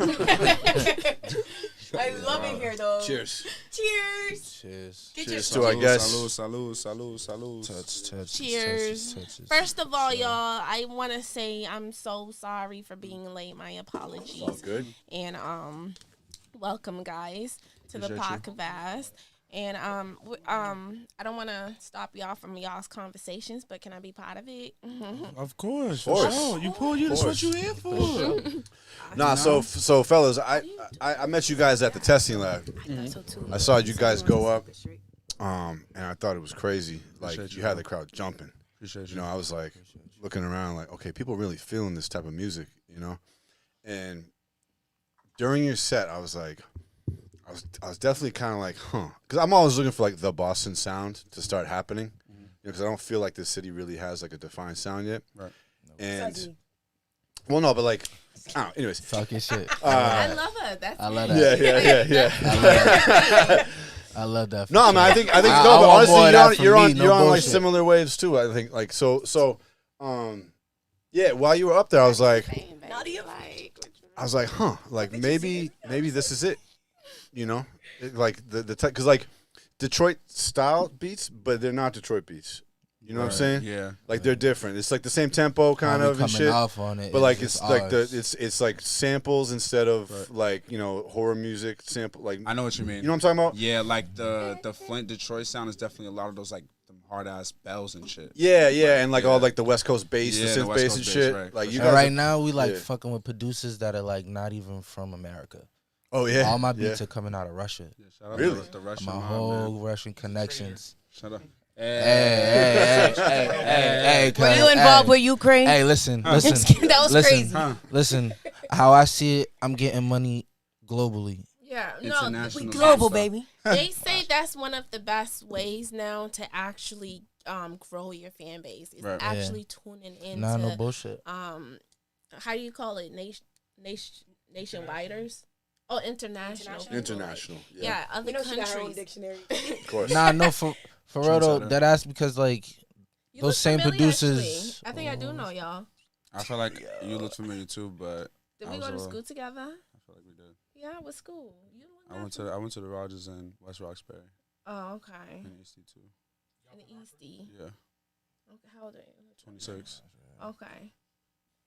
I love it here, though.
Cheers.
Cheers.
Cheers.
Get
Cheers
your
to our guests.
Salud.
Touch.
Cheers.
Touches.
First of all, y'all, I want to say I'm so sorry for being late. My apologies.
All good.
And welcome guys to the
Appreciate
Podcvst. And I don't want to stop y'all from y'all's conversations, but can I be part of it?
Of course.
Of course.
Sure. You pulled you. That's what you here for.
Nah, so fellas, I met you guys at the testing lab.
So too.
I saw you guys go up, and I thought it was crazy. Like
Appreciate
you
you,
had
bro.
the crowd jumping.
Appreciate
You know, I was like looking around, like, okay, people really feeling this type of music, you know. And during your set, I was like, I was definitely kind of like, because I'm always looking for like the Boston sound to start happening, because I don't feel like this city really has like a defined sound yet.
Right.
And well, no, but like, I don't know. Anyways,
Talk your shit.
I love her. That's
I love
it.
that.
yeah.
I love that.
No, man, I think
I
no, but
want more
honestly,
of that from
you're on
me, no
you're on like
bullshit.
similar waves too. I think like so yeah. While you were up there, I was like, like maybe this is it, you know, like the because like Detroit style beats, but they're not Detroit beats. You know what I'm saying?
Yeah.
Like they're different. It's like the same tempo kind of and
coming
shit.
off on it.
But like
just
it's like
ours.
it's like samples instead of
Right.
like, you know, horror music sample. Like
I know what you mean.
you know what I'm talking about?
Yeah, like the Flint Detroit sound is definitely a lot of those like them hard ass bells and shit.
Yeah, and like
Yeah.
all like the West Coast bass,
Yeah,
the
the
synth
West
bass
Coast
and
bass,
shit.
right,
Like
for
you
sure.
guys.
And right now we like
yeah.
fucking with producers that are like not even from America.
Oh yeah.
All my beats
yeah.
are coming out of Russia.
Yeah, shout out
Really?
to the Russian
My
mob,
whole
man.
Russian connections.
Shut up.
Hey,
Were you involved with Ukraine?
Hey, listen.
That was
listen,
crazy.
Listen, how I see it, I'm getting money globally.
Yeah, no,
International
we
Global,
stuff.
baby.
They say that's one of the best ways now to actually grow your fan base. Is
Right.
actually tuning into
Nah, no bullshit.
how do you call it? Nationwiders? Oh, international.
International. Yeah.
Yeah, other countries.
dictionary.
Of course.
Nah, no, for real though,
Trendsetter.
that ass because like
You
those
look
same
familiar,
producers.
actually. I think I do know y'all.
I feel like you look familiar too, but
Did
I
we
was
go to
a-
school together?
I feel like we did.
Yeah, what school? You the one
I went to the Rogers in West Roxbury
Oh, okay.
in Eastie too.
In the Eastie.
Yeah,
Okay, how old are you?
26.
Okay.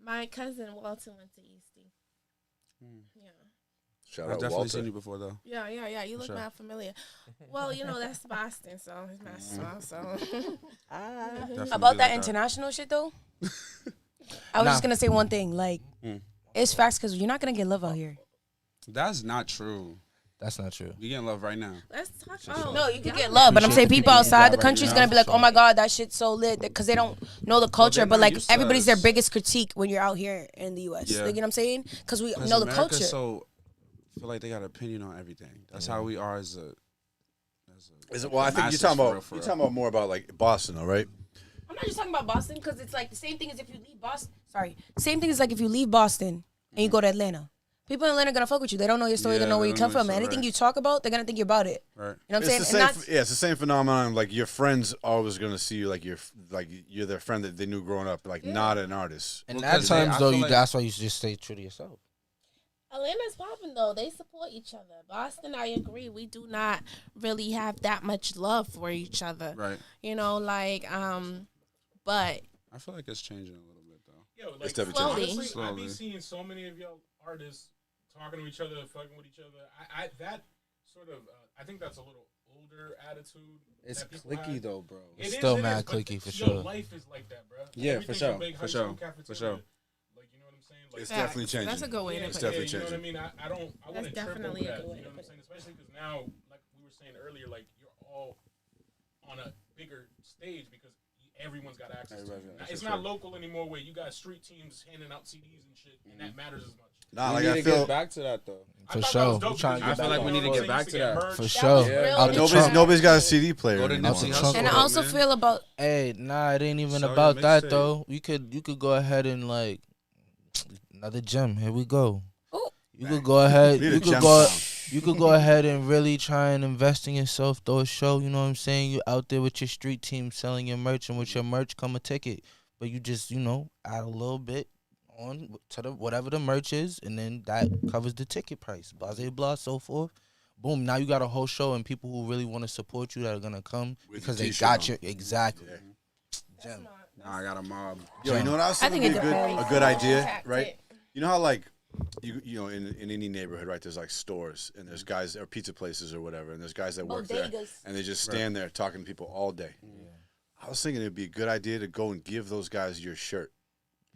My cousin Walter went to Eastie. Yeah.
Shout
I've
out
definitely
Walter.
seen you before though.
Yeah. You look
Sure.
not familiar. Well, you know, that's Boston, so it's not small, so.
Definitely
About
be
that
like
international shit though, I was just gonna say one thing. Like It's facts because you're not gonna get love out here.
That's not true.
That's not true.
You getting love right now.
Let's talk. Oh,
No, you can get love, but I'm saying people outside the country is gonna be like, "Oh my god, that shit's so lit," because they don't know the culture.
they're
But
not
like
used to
everybody's their
us.
biggest critique when you're out here in the U.S.
Yeah.
Like, you know what I'm saying? Because we
Because
know the
America's
culture.
so feel like they got an opinion on everything. That's how we are as a.
Is it, well, I think
masses
you're talking
for
about
real, for
you're
real.
talking about more about like Boston, though, right?
I'm not just talking about Boston because it's like the same thing as if you leave Boston. Sorry, same thing as like if you leave Boston and you go to Atlanta. People in Atlanta are gonna fuck with you. They don't know your story.
Yeah,
they don't know where
they
you
don't
come
know
from.
your
And
story,
anything
right.
you talk about, they're gonna think you're about it.
Right.
You know what I'm
It's
saying?
the
And
same. It's the same phenomenon. Like your friends always gonna see you like you're their friend that they knew growing up, like not an artist.
And
Well,
at
'cause
times
I
though,
feel
you
like-
that's why you should just stay true to yourself.
Atlanta's popping though. They support each other. Boston, I agree. We do not really have that much love for each other.
Right.
You know, like but
I feel like it's changing a little bit though.
Yo, like,
It's definitely
Slowly.
honestly, I
Slowly.
be seeing so many of y'all artists talking to each other, fucking with each other. I that sort of, I think that's a little older attitude.
It's
that people
clicky
have.
though, bro.
It is,
Still
it
mad
is, but
clicky for
yo,
sure.
Life is like that, bro.
Yeah, for
Everything's
sure,
a big
for
high
sure,
school cafeteria.
for sure.
Like, you know what I'm saying? Like,
It's definitely changing.
That's a good way to
It's
put it.
definitely
you know what I
changing.
mean? I don't, I
That's
wouldn't trip over
definitely a
that.
good way
You
to
know what I'm
put
saying? Especially because now, like we were saying earlier, like you're all on a bigger stage because everyone's got access to it. Now, it's not local anymore where you got street teams handing out CDs and shit, and that matters as much.
Nah,
We
like
need
I
to
feel
get back to that though.
I
For
thought that
sure.
was dope
We trying
because
to
you
get
know
back. I feel like we need to
what I'm
get back
saying?
to that.
Merch.
For
That
sure.
was
Yeah.
real
Out the
nigga
trunk.
nobody's got a CD player
Go to
anymore.
Nipsey
Trump.
Hussle,
And I
though,
also
man.
feel about
Hey, nah, it ain't even
Sell your
about that
mixtape.
though. You could go ahead and like another gem. Here we go.
Ooh.
You could go ahead.
Need a
You could
gem
go.
sound.
You could go ahead and really try and invest in yourself. Throw a show. You know what I'm saying? You out there with your street team selling your merch, and with your merch come a ticket. But you just add a little bit on to the whatever the merch is, and then that covers the ticket price. Blah blah blah, so forth. Boom! Now you got a whole show and people who really want to support you that are gonna come
With
because
the
they
t-shirt
got
on.
you exactly.
Yeah.
Gem.
Nah, I got a mob.
Yo, you know what I was
I
thinking
think
would be
it
a
depends.
good idea,
Tactic.
right? You know how like you know in any neighborhood, right? There's like stores and there's guys or pizza places or whatever, and there's guys that work there
Bodegas.
and they just stand there talking to people all day. I was thinking it'd be a good idea to go and give those guys your shirt.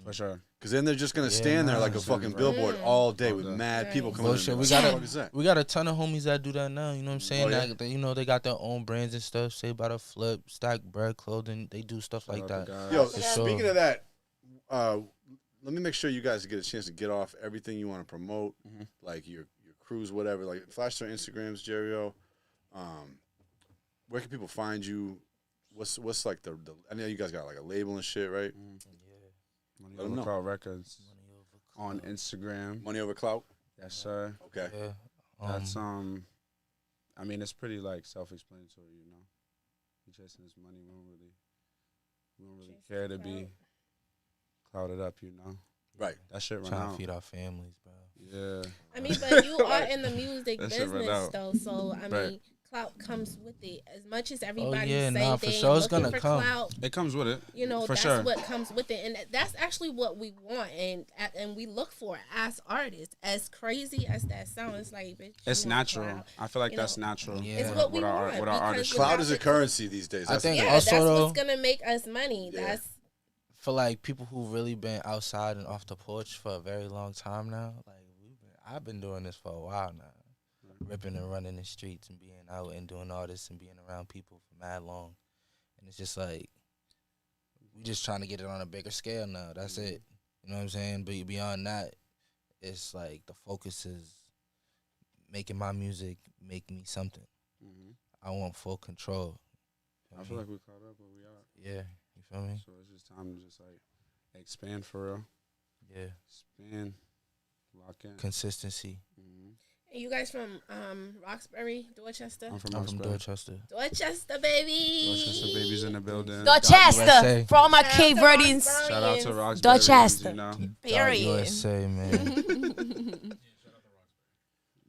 For sure.
Because then they're just gonna
Yeah,
stand there
nah.
like a fucking billboard all day with
day.
mad people coming
Bullshit.
in.
We
Like,
got
what the
a
fuck is that?
we got a ton of homies that do that now. You know what I'm saying?
Oh, yeah?
Like, they got their own brands and stuff. Say about a flip, stack bread, clothing. They do stuff like
Shout
that.
out to guys.
Yo,
For
speaking
sure.
of that, let me make sure you guys get a chance to get off everything you want to promote, like your cruise, whatever. Like flash their Instagrams, Jerry-O. Where can people find you? What's like the I know you guys got like a label and shit, right?
Money
Let 'em
Over
know.
Clout Records on Instagram.
Money Over Clout.
Yes, sir.
Okay.
Yeah.
That's I mean, it's pretty like self-explanatory, you know. We chasing this money. We don't really care to be clouded up, you know.
Right.
That shit run
trying to
out.
feed our families, bro.
Yeah.
I mean, but you are in the music
That shit run
business
out.
though, so I
Right.
mean, clout comes with it. As much as everybody
yeah,
say
nah,
they
for
ain't
sure it's
looking
gonna
for
come.
clout,
It comes with it.
you know,
for
that's
sure.
what comes with it, and that's actually what we want, and we look for as artists. As crazy as that sounds, it's like, bitch,
It's
you want
natural.
clout.
I feel like
You
that's
know,
natural.
Yeah.
It's what we
With our
want
with our
because
artists.
without
Cloud is a
the-
currency these days.
I
That's
think
the
Yeah,
thing.
also,
that's
though,
what's gonna make us money.
Yeah.
That's
for like people who really been outside and off the porch for a very long time now. Like I've been doing this for a while now, ripping and running the streets and being out and doing all this and being around people for mad long, and it's just like we just trying to get it on a bigger scale now. That's it. You know what I'm saying? But beyond that, it's like the focus is making my music make me something. I want full control.
I feel like we caught up where we are.
Yeah, you feel me?
So it's just time to just like expand for real.
Yeah,
Expand. Lock in.
consistency.
you guys from Roxbury, Dorchester,
I'm from
I'm from
Roxbury.
Dorchester, baby.
Dorchester babies in the building.
Dorchester
USA.
for all my
Shout out
Cape
to
Verdeans.
Roxbury.
Shout out to Roxbury.
Dorchester.
You know?
Period.
USA, man.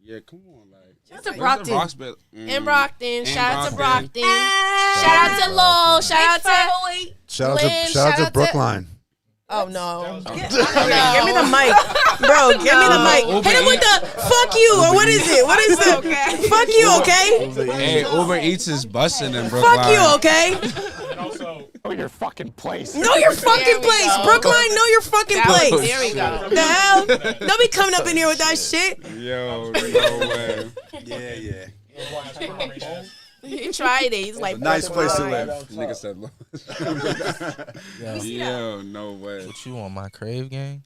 Yeah, come on, like.
Shout out to
where's
Brockton.
the Roxbury?
In Brockton,
In
shout out to
Brockton.
Brockton. Shout out to Lowell. Shout out to
Shout out
Lynn,
to shout out to
to-
Brookline.
Oh no.
Give me the mic, bro. Give me the mic.
Uber
Hit him with the fuck you or what is it? What is it? Fuck you, okay?
Hey, Uber Eats is busting in Brookline.
Fuck you, okay?
And also, Yo,
Know your fucking place.
Know your fucking
There we
place.
go.
Brookline, know your fucking
That was-
place.
there we go.
The hell? Don't be coming up in here with that shit.
Yo, no way.
Yeah.
He tried it. He's like,
Nice place to live.
Nigga said, yo, no way.
What you want, my Crave gang?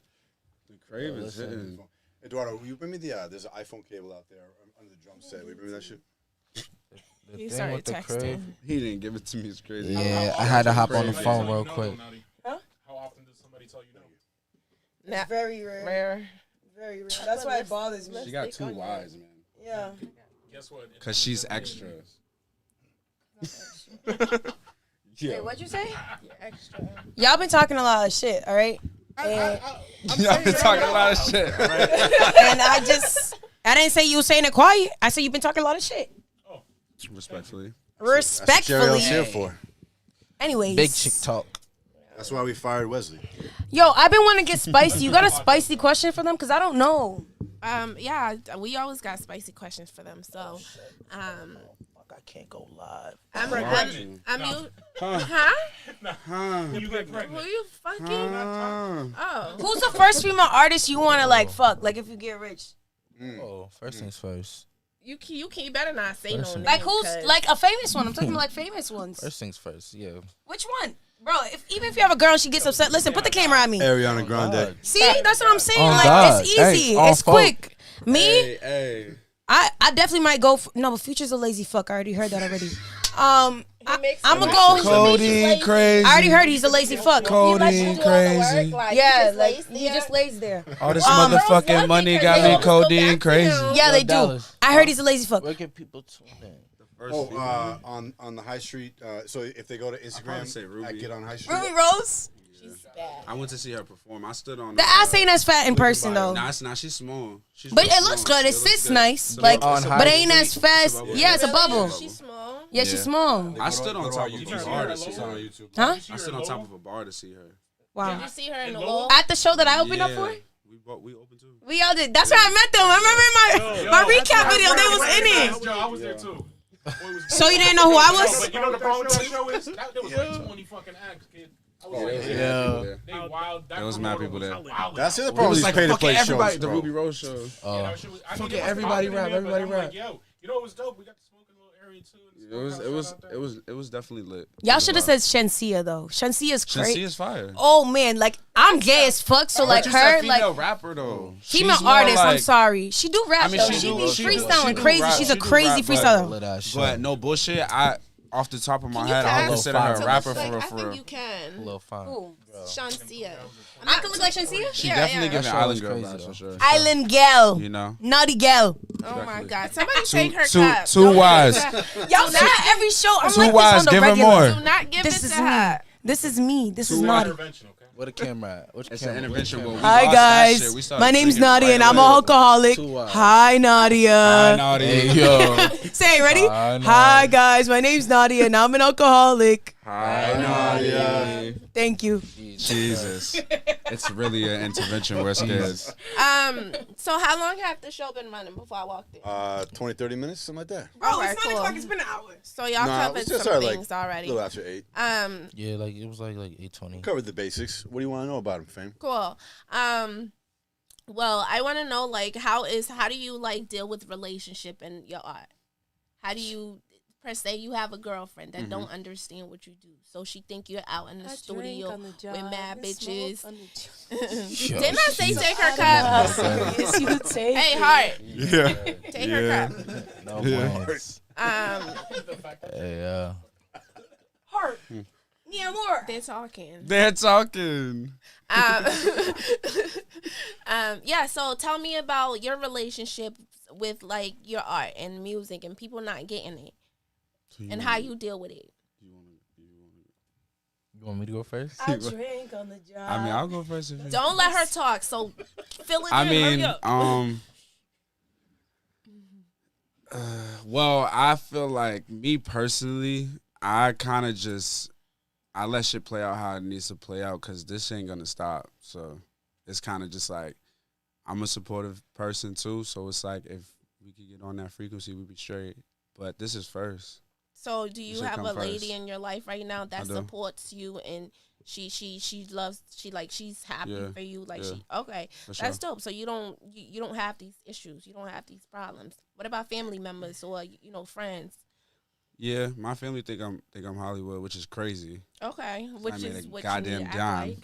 The Crave is hitting.
Eduardo, you bring me there's an iPhone cable out there under the drum set. Will you bring me that shit?
The
He
thing
started
with the
texting.
Crave.
He didn't give it to me. It's crazy.
Yeah, I had to hop on the phone real quick.
How often does somebody tell you no?
Nah,
Very rare.
rare.
Very rare. That's why it bothers me.
She got 2 Y's, man.
Yeah.
Guess what?
Cause she's extra.
Wait, what'd you say?
Extra.
Y'all been talking a lot of shit, all right? And,
Y'all been talking a lot of shit, right?
and I didn't say you were saying it quiet. I said you've been talking a lot of shit.
Respectfully.
That's what Cheryl's here
Respectfully.
for.
Anyways.
Big chick talk.
That's why we fired Wesley.
Yo, I've been wanting to get spicy. You got a spicy question for them? Because I don't know.
Yeah, we always got spicy questions for them. So,
I can't go live.
I'm you. Huh?
You get
Who
pregnant.
you fucking? Oh.
Who's the first female artist you want to, like, fuck? Like, if you get rich?
Oh, first things first.
You better not say no name.
Like, who's,
'cause-
like, a famous one? I'm talking about, like, famous ones.
First things first, yeah.
Which one? Bro, even if you have a girl and she gets upset, listen, put the camera on me.
Ariana Grande.
See? That's what I'm saying.
On
Like,
God.
it's easy.
Hey, on
It's
folk.
quick. Me?
Hey.
I definitely might go for, no, but Future's a lazy fuck. I already heard that already. I'm gonna go.
Cody crazy.
I already heard he's a lazy fuck.
Cody crazy.
Yeah, like he just lays there.
All this
Um,
motherfucking money got me codeine crazy.
Yeah, they do.
Dallas.
I heard he's a lazy fuck.
Where can people tune in?
On the high street. So if they go to Instagram,
say Ruby.
I get on high street.
Ruby Rose.
I went to see her perform. I stood on
The ass ain't as fat in person though.
Nah, it's not. She's small. She's
But
real
it looks
small.
good. It
looks
sits
good.
nice.
It's a
Like,
bubble. It's a
but it ain't
bubble.
as fast.
bubble.
Yeah, it's a bubble.
She's small.
Yeah, she's small.
I stood on top of
you
a
see
bar
her
to see
logo?
her.
Huh?
I stood on top of a bar to see her.
Wow.
Did you see her in the
Low?
low?
At the show that I opened up
Yeah.
for,
We opened too.
we all did. That's where I met them. I remember in my recap video, they was in it.
Yo, I was there too.
So you didn't know who I was?
But you know the problem with that show is there was like 20 fucking acts, kid. I was like,
Yeah.
they wild. That
There was mad people there.
wild.
That's the other
It
problem.
was
These
like
pay to
fucking
play
everybody.
shows,
The
bro.
Ruby Rose show.
Yeah, that shit was- I mean,
Fucking
it was
everybody
popping in
rap,
there, but
everybody
I'm
rap.
Like, yo, you know what was dope? We got to smoke in a little area too.
It was definitely lit.
Y'all should have said Shensia though. Shensia's
Shensi
great.
is fire.
Oh man, like I'm gay as fuck. So like
But you said
her,
female
like
rapper though.
female
She's more
artist. I'm
like-
sorry. She do rap
I mean,
though.
she
She
do-
be
she do-
freestyling
she do
crazy.
rap,
She's
she
a
do
crazy
rap, but-
freestyler.
Let that shit.
But no bullshit. Off the top of my head, I
pass
don't consider her
to
a rapper
look like-
for real.
I
For
think
real.
you can.
Lil Fine.
Who?
Shansia.
I can look like Shensia.
She
Yeah,
definitely
yeah.
giving
That show
Island
was
Girl
crazy,
vibes for
though.
sure.
Island gal,
You know.
naughty gal.
Oh my God! Somebody take her
Two
cup.
Wives.
Y'all see her every show. I'm
Two
like
wives,
this on the
give her
regular.
more.
Do not give
This
it
is
to
me.
her.
This is me. This is
Two
naughty.
Intervention, okay?
Where the camera at? Which
It's
camera?
an intervention.
Which
But we
camera?
Hi
lost that shit.
guys,
We started
my name's
drinking
Nadia
right
and I'm
away.
a alcoholic.
Two wives.
Hi Nadia.
Hi, Naughty.
Hey, yo.
Say it, ready?
Hi, Nadia.
Hi guys, my name's Nadia and I'm an alcoholic.
Hi, Nadia.
Thank you.
Jesus. It's really an intervention. We're scared.
So how long have the show been running before I walked in?
20, 30 minutes, something like that.
Oh, it's 9 o'clock.
It's been an hour.
So y'all
Nah,
covered
it's just
some
our, like,
things
A
already.
little after 8.
Yeah, like it was like 8:20.
Covered the basics. What do you want to know about him, fam?
Cool. Well, I want to know like how do you like deal with relationship and your art? How do you per se you have a girlfriend that don't understand what you do, so she think you're out in the studio with mad bitches. Didn't I say take her cup?
Yes, you take.
Hey, Heart,
Yeah.
take her cup.
No plans. Hey,
Heart. Yeah, more.
They're talking.
They're talking.
Yeah. So tell me about your relationship with like your art and music and people not getting it, and how you deal with it.
you want me to go first?
I drink on the job.
I mean, I'll go first. If you...
Don't let her talk. So fill it
I
in.
mean,
Hurry up.
well, I feel like me personally, I kind of I let shit play out how it needs to play out because this ain't gonna stop. So it's kind of just like I'm a supportive person too. So it's like if we could get on that frequency, we'd be straight. But this is first.
So do you
should
have
come
a lady
first.
in your life right now that
do.
supports you and she loves she's happy
Yeah,
for you like
yeah,
she okay
for
that's
sure.
dope. So you don't have these issues, you don't have these problems. What about family members or friends?
Yeah, my family think I'm Hollywood, which is crazy.
Okay, which
made
is
a
what
goddamn
you need to
dime.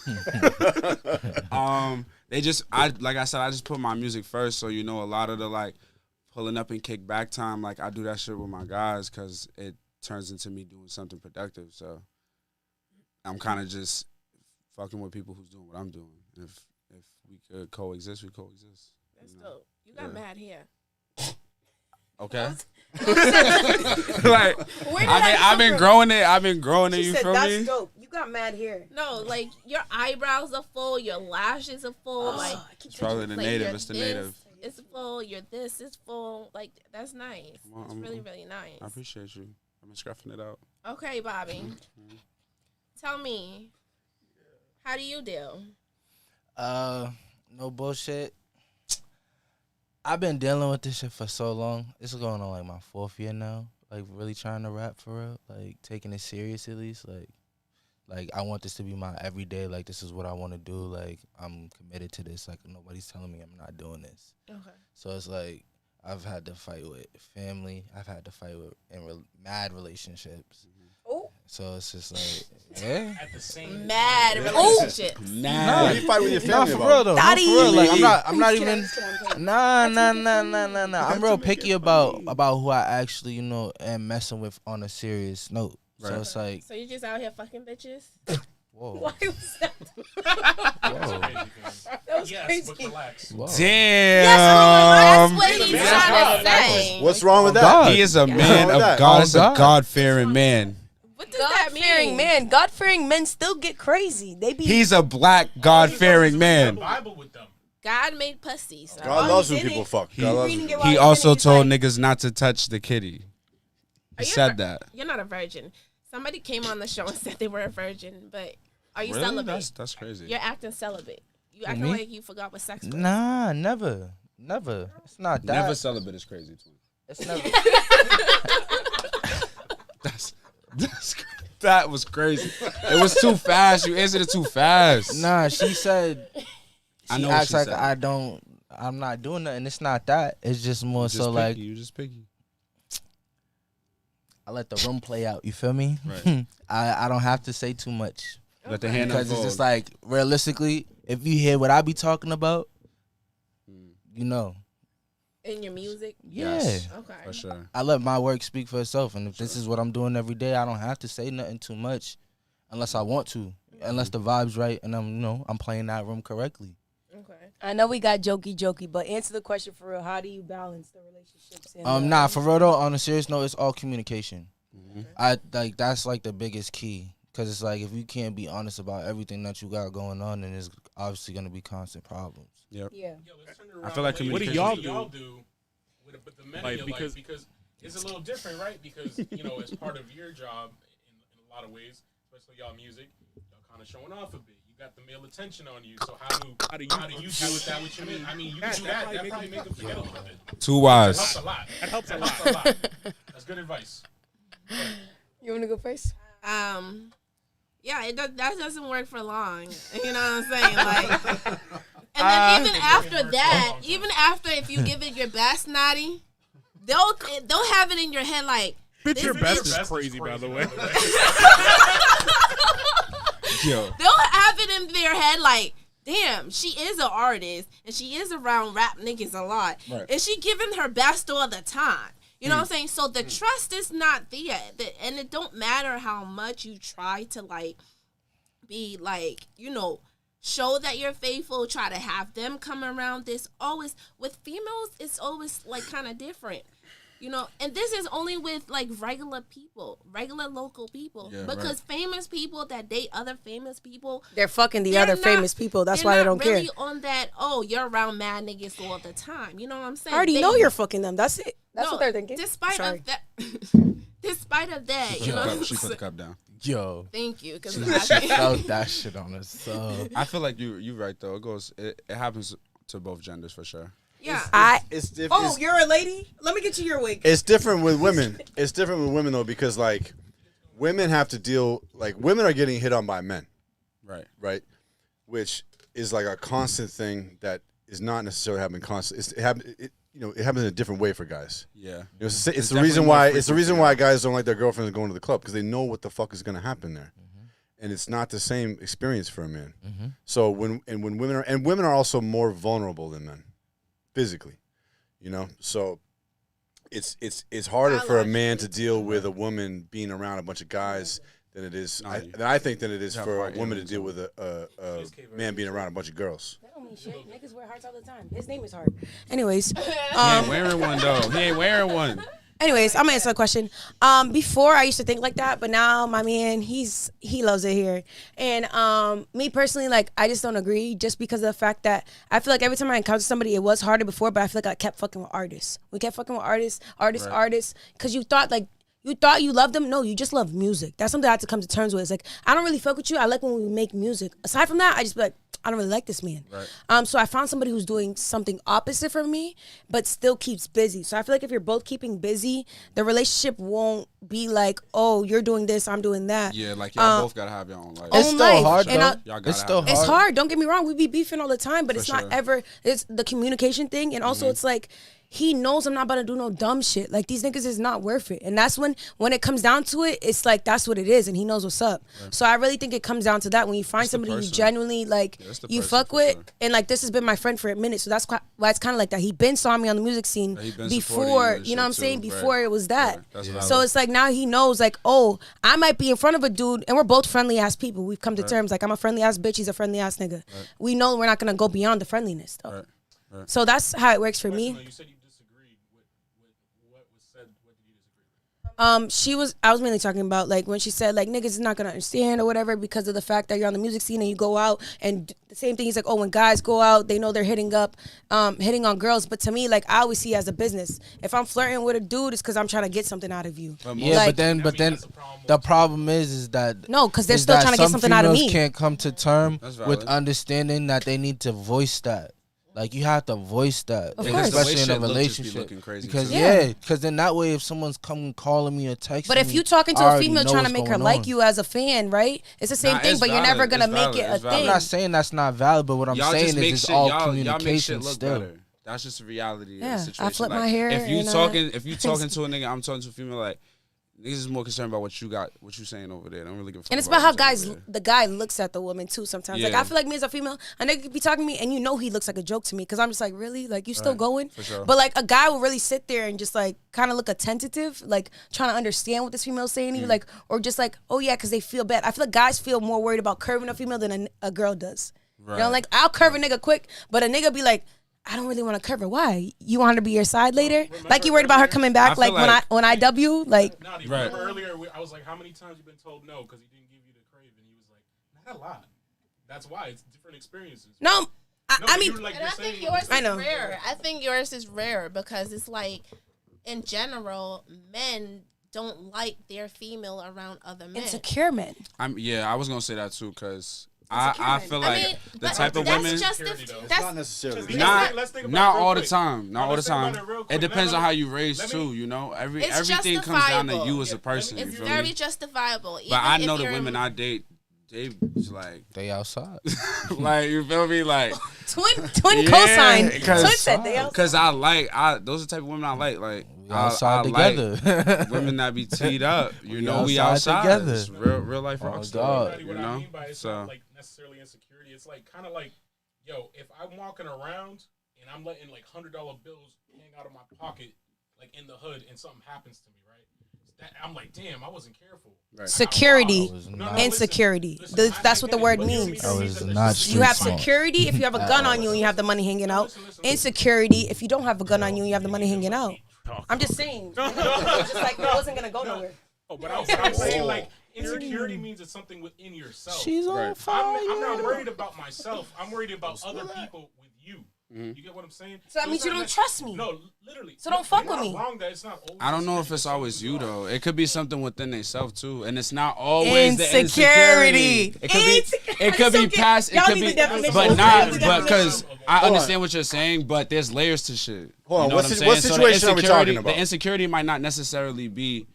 act like.
They just like I said, I just put my music first, so a lot of the like pulling up and kick back time, like I do that shit with my guys because it turns into me doing something productive. So I'm kind of just fucking with people who's doing what I'm doing. If we could coexist, we coexist.
That's dope. You got mad hair.
Okay.
Where
Like
did that
I've
come
been
from?
growing it. I've been growing it.
She
You
said
feel
that's
me?
dope. You got mad hair.
No, like your eyebrows are full, your lashes are full, like
It's probably the
like,
native.
your
It's the
this
native.
is full, your this is full. Like that's nice.
Well,
It's really really nice.
I appreciate you. I've been scruffing it out.
Okay, Bobby. Tell me, how do you deal?
No bullshit. I've been dealing with this shit for so long. It's going on like my 4th year now. Like really trying to rap for real. Like taking it serious at least. Like I want this to be my everyday. Like this is what I want to do. Like I'm committed to this. Like nobody's telling me I'm not doing this.
Okay.
So it's like I've had to fight with family. I've had to fight with mad relationships.
Oh.
So it's just like, yeah.
At the same
Mad relationships.
What do you fight with your
Nah,
family
for
about?
real though. Not for real. Like I'm not
Please,
even.
can I-
Nah. I'm real picky about who I actually am messing with on a serious note. So
Right.
it's like,
So you just out here fucking bitches?
whoa,
Why was that?
whoa,
That was
yes,
crazy.
but relax.
whoa.
That's what he's
That's
trying to say.
What's wrong with that?
God.
He is a
wrong
man
with
of
that?
God.
Oh,
Is a
God.
God-fearing man.
What does that
God-fearing
mean?
man. God-fearing men still get crazy. They be.
He's a black God-fearing
The
man.
Bible with them.
God made pussy. So.
God
Oh,
loves
he
when
did
people
it?
fuck.
He-
God loves
reading
when
it
people
while
He
he's
also
in it, he's
told
like,
niggas not to touch the kitty. He said that.
You're not a virgin. Somebody came on the show and said they were a virgin, but are you
Really?
celibate?
That's crazy.
You're acting celibate. You acting
me?
like you forgot what sex was.
Nah, never. It's not that.
Never celibate is crazy too.
It's never.
That was crazy. It was too fast. You answered it too fast.
Nah, she said.
I
She
know what
acts
she
like
said.
I'm not doing nothing. It's not that. It's just more
Just
so
picky.
like
You just picky.
I let the room play out. You feel me?
Right.
I don't have to say too much
Let the hand
because it's
unfold.
just like realistically, if you hear what I be talking about, you know.
In your music?
Yeah.
Yes.
Okay.
For sure.
I let my work speak for itself, and if this is what I'm doing every day, I don't have to say nothing too much, unless I want to, unless the vibe's right and I'm playing that room correctly.
Okay.
I know we got jokey, but answer the question for real. How do you balance the relationships? And,
Nah, for real though, on a serious note, it's all communication. I like that's like the biggest key, cause it's like if you can't be honest about everything that you got going on, then there's obviously gonna be constant problems.
Yeah.
Yo, let's turn it around.
I feel like
Ladies,
What do
communication-
y'all
what do with the men
Like,
in your
because-
life? Because it's a little different, right? Because, as part of your job, in a lot of ways, especially y'all music, y'all kind of showing off a bit. You got the male attention on you. So how do you deal with that with your men? I mean, you can do that. That probably make them forget a little bit.
Too
That
wise.
helps a lot.
That helps a
That
lot.
helps a lot. That's good advice.
You want to go first?
Yeah, that doesn't work for long. You know what I'm saying? Like, and then even after that, even after if you give it your best, Naughty, they'll have it in your head like,
Bitch, your
This
best
bitch-
is crazy, by the way.
Yo.
they'll have it in their head like, damn, she is an artist and she is around rap niggas a lot.
Right.
And she giving her best all the time. You know what I'm saying? So the trust is not there. And it don't matter how much you try to like be like, show that you're faithful, try to have them come around. This always with females, it's always like kind of different. And this is only with like regular people, regular local people.
Yeah,
because famous people that date other famous people,
They're fucking the
they're
other
not-
famous people. That's
they're
why they
not
don't care.
really on that, oh, you're around mad niggas all the time. You know what I'm saying?
I already
They-
know you're fucking them. That's it. That's
No,
what they're thinking.
Despite
Sorry.
of that, despite of that,
She
you know.
put the cup down.
Yo,
Thank you, because
she felt that shit on us. So
I feel like you right though. It happens to both genders for sure.
Yeah.
It's different.
Oh, you're a lady? Let me get you your wig.
It's different with women. It's different with women though, because like women have to deal, like women are getting hit on by men. Right. Which is like a constant thing that is not necessarily happening constant. It happens in a different way for guys.
Yeah.
It's the reason why guys don't like their girlfriends going to the club, because they know what the fuck is going to happen there. And it's not the same experience for a man. So when women are also more vulnerable than men physically, so it's harder for a man to deal with a woman being around a bunch of guys than it is I think than it is for a woman to deal with a man being around a bunch of girls.
That don't mean shit. Niggas wear hearts all the time. His name is Heart. Anyways,
He ain't wearing one though. He ain't wearing one.
Anyways, I'm gonna answer the question. Before I used to think like that, but now my man, he loves it here. And me personally, like I just don't agree, just because of the fact that I feel like every time I encounter somebody, it was harder before, but I feel like I kept fucking with artists. We kept fucking with artists, because you thought you loved them. No, you just love music. That's something I had to come to terms with. It's like, I don't really fuck with you. I like when we make music. Aside from that, I just be like, I don't really like this man. Right. So I found somebody who's doing something opposite from me, but still keeps busy. So I feel like if you're both keeping busy, the relationship won't be like, oh, you're doing this, I'm doing that.
Yeah, like y'all both gotta have your own life.
It's still hard, though.
It's hard. Don't get me wrong. We be beefing all the time, but it's not ever. It's the communication thing, and also it's like, he knows I'm not about to do no dumb shit. Like, these niggas is not worth it. And that's when it comes down to it, it's like, that's what it is. And he knows what's up. Right. So I really think it comes down to that. When you find somebody you genuinely, like, you fuck with. Sure. And, like, this has been my friend for a minute. So that's why it's kind of like that. He been saw me on the music scene before, you know what I'm saying? Before it was that. So it's like, now he knows, like, oh, I might be in front of a dude, and we're both friendly-ass people. We've come to terms. Like, I'm a friendly-ass bitch. He's a friendly-ass nigga. Right. We know we're not going to go beyond the friendliness, though. Right. So that's how it works for me. I was mainly talking about, like, when she said, like, niggas is not gonna understand or whatever because of the fact that you're on the music scene and you go out, and the same thing, he's like, oh, when guys go out, they know they're hitting on girls. But to me, like, I always see it as a business. If I'm flirting with a dude, it's because I'm trying to get something out of you.
Yeah, like, but then the problem is that
no, because they're still trying to get something out of me.
Females can't come to term with understanding that they need to voice that. Like, you have to voice that, especially in a relationship. Because then that way, if someo's calling me or texting,
but if you talking to a female trying to make her like you as a fan, right? It's the same thing, but you're never gonna make it a thing.
I'm not saying that's not valid, but what I'm saying is it's all communication still.
That's just the reality of the
Yeah,
situation.
I flip my hair.
If you talking to a nigga, I'm talking to a female, like, niggas is more concerned about what you saying over there. They don't really give a fuck.
And it's about how the guy looks at the woman too sometimes. Yeah. Like, I feel like me as a female, a nigga could be talking to me and you know he looks like a joke to me because I'm just like, really? Like, you still going?
For sure.
But like, a guy will really sit there and just like kind of look attentive, like trying to understand what this female's saying to you, like, or just like, oh yeah, because they feel bad. I feel like guys feel more worried about curving a female than a girl does. Right. You know, like, I'll curve a nigga quick, but a nigga be like, I don't really want to curve her. Why? You want her to be your side later? Like, you worried about her coming back? Like when I W? Like,
no, remember earlier I was like, how many times you been told no because he didn't give you the crave? And he was like, not a lot. That's why it's different experiences.
No, I mean,
and I think yours is rare. I think yours is rare because it's like, in general, men don't like their female around other men.
Insecure men.
I was gonna say that too because I feel like the type of women.
That's not necessarily.
Not all the time. Not all the time. It depends on how you raise too. You know, everything comes down to you as a person.
It's very justifiable.
But I know the women I date, they just like
they outside.
Like, you feel me? Like
twin cosign. Twin said they outside.
Because those are the type of women I like. Like,
we outside together.
Like women that be teed up. You know, we outside together. It's real life rock star. You know,
so. Necessarily insecurity. It's like kind of like, yo, if I'm walking around and I'm letting like $100 bills hang out of my pocket, like in the hood, and something happens to me, right? I'm like, damn, I wasn't careful. Right.
Security, insecurity. That's what the word means. You have security if you have a gun on you and you have the money hanging out. Insecurity if you don't have a gun on you and you have the money hanging out. I'm just saying. Just like, it wasn't gonna go nowhere.
Oh, but I'm saying, like, insecurity means it's something within yourself.
She's on fire.
I'm not worried about myself. I'm worried about other people with you. Mm-hmm. You get what I'm saying?
So that means you don't trust me.
No, literally.
So don't fuck with me.
Wrong that it's not always.
I don't know if it's always you though. It could be something within themselves too, and it's not always the insecurity. It could be past. It could be, but not. But because I understand what you're saying, but there's layers to shit.
Hold on,
you know
what
I'm
situation
saying?
are we
insecurity-
talking about?
The insecurity might not necessarily be,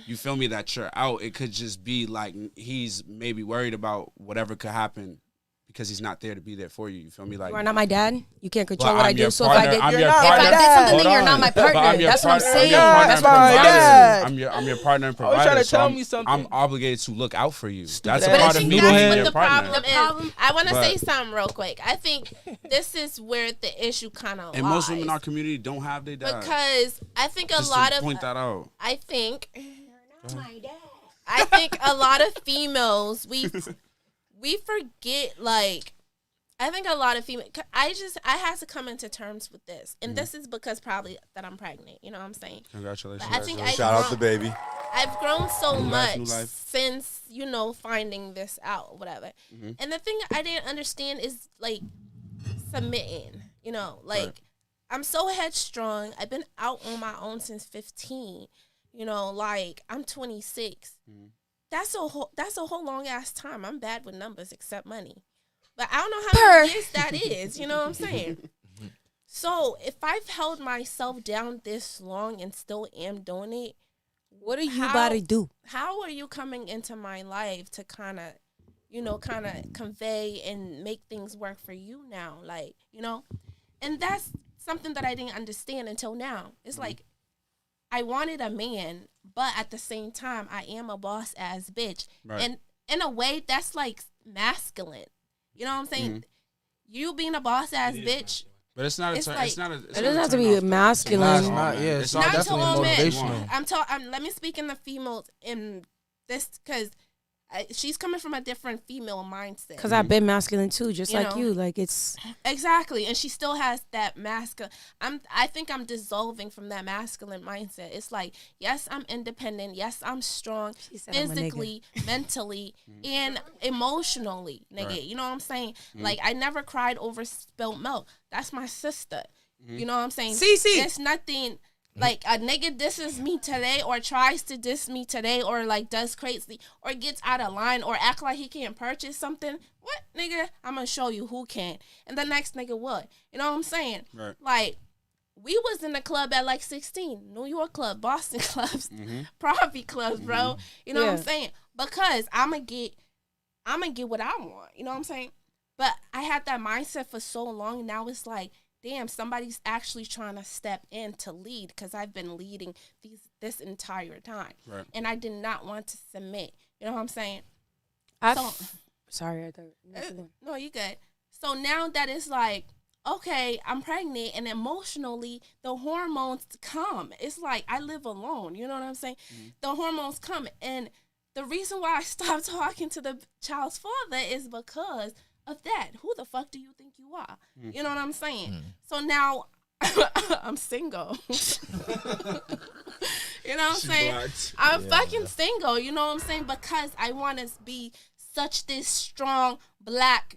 you feel me, that you're out. It could just be like he's maybe worried about whatever could happen because he's not there to be there for you. You feel me? Like
You are not my dad. You can't control
Well,
what I
I'm
do.
your
So
partner.
if I
I'm
did,
your
if I
partner.
did something,
Hold
then you're
on.
not my
But
partner.
I'm your
That's what I'm
partner.
saying.
That's my
provider.
dad.
I'm your partner and
I was
provider.
trying to
so
tell
I'm-
me something.
I'm obligated to look out for you. That's a
But
But I
part of
think
me
that's
being
what
your
the
partner.
problem is. I want to
But-
say something real quick. I think this is where the issue kind of
And most women in our community don't have their dad.
because I think a
Just
lot
to
of
point that out.
I think a lot of females we forget like I think a lot of females I had to come into terms with this and this is because probably that I'm pregnant, you know what I'm saying?
Congratulations.
But I think
Shout out the baby.
I've grown so
New
much
life.
since, you know, finding this out or whatever. And the thing I didn't understand is like submitting, you know, like
Right.
I'm so headstrong. I've been out on my own since 15. You know, like I'm 26. That's a whole long ass time. I'm bad with numbers except money. But I don't know how many years that is, you know what I'm saying? So if I've held myself down this long and still am doing it,
What are you
How-
about to do?
how are you coming into my life to kind of, you know, kind of convey and make things work for you now? Like, you know, and that's something that I didn't understand until now. It's like, I wanted a man, but at the same time, I am a boss ass bitch.
Right.
And in a way, that's like masculine. You know what I'm saying? You being a boss ass bitch.
But it's not.
It's like-
It doesn't have to be masculine.
It's not. Yeah, it's
all
Not to
definitely
all men.
motivational.
Let me speak in the females in this because she's coming from a different female mindset.
Because I've been masculine too, just
You
like
know.
you. Like it's
Exactly, and she still has that masculine. I think I'm dissolving from that masculine mindset. It's like, yes, I'm independent. Yes, I'm strong,
said I'm a nigga.
physically, mentally, and emotionally, nigga.
Right.
You know what I'm saying? Like, I never cried over spilled milk. That's my sister. You know what I'm saying?
CC.
It's nothing. Like a nigga disses me today or tries to diss me today or like does crazy or gets out of line or act like he can't purchase something. What, nigga? I'm going to show you who can. And the next nigga would. You know what I'm saying?
Right.
Like, we was in the club at like 16. New York club, Boston clubs, Property clubs, bro. You know what I'm
Yeah.
saying? Because I'm going to get what I want. You know what I'm saying? But I had that mindset for so long. Now it's like, damn, somebody's actually trying to step in to lead because I've been leading this entire time.
Right.
And I did not want to submit. You know what I'm saying?
So, sorry, I thought.
No, you good. So now that it's like, okay, I'm pregnant and emotionally the hormones come. It's like I live alone. You know what I'm saying? The hormones come. And the reason why I stopped talking to the child's father is because of that. Who the fuck do you think you are? You know what I'm saying? So now I'm single. You know what I'm saying? I'm fucking single. You know what I'm saying? Because I want to be such this strong black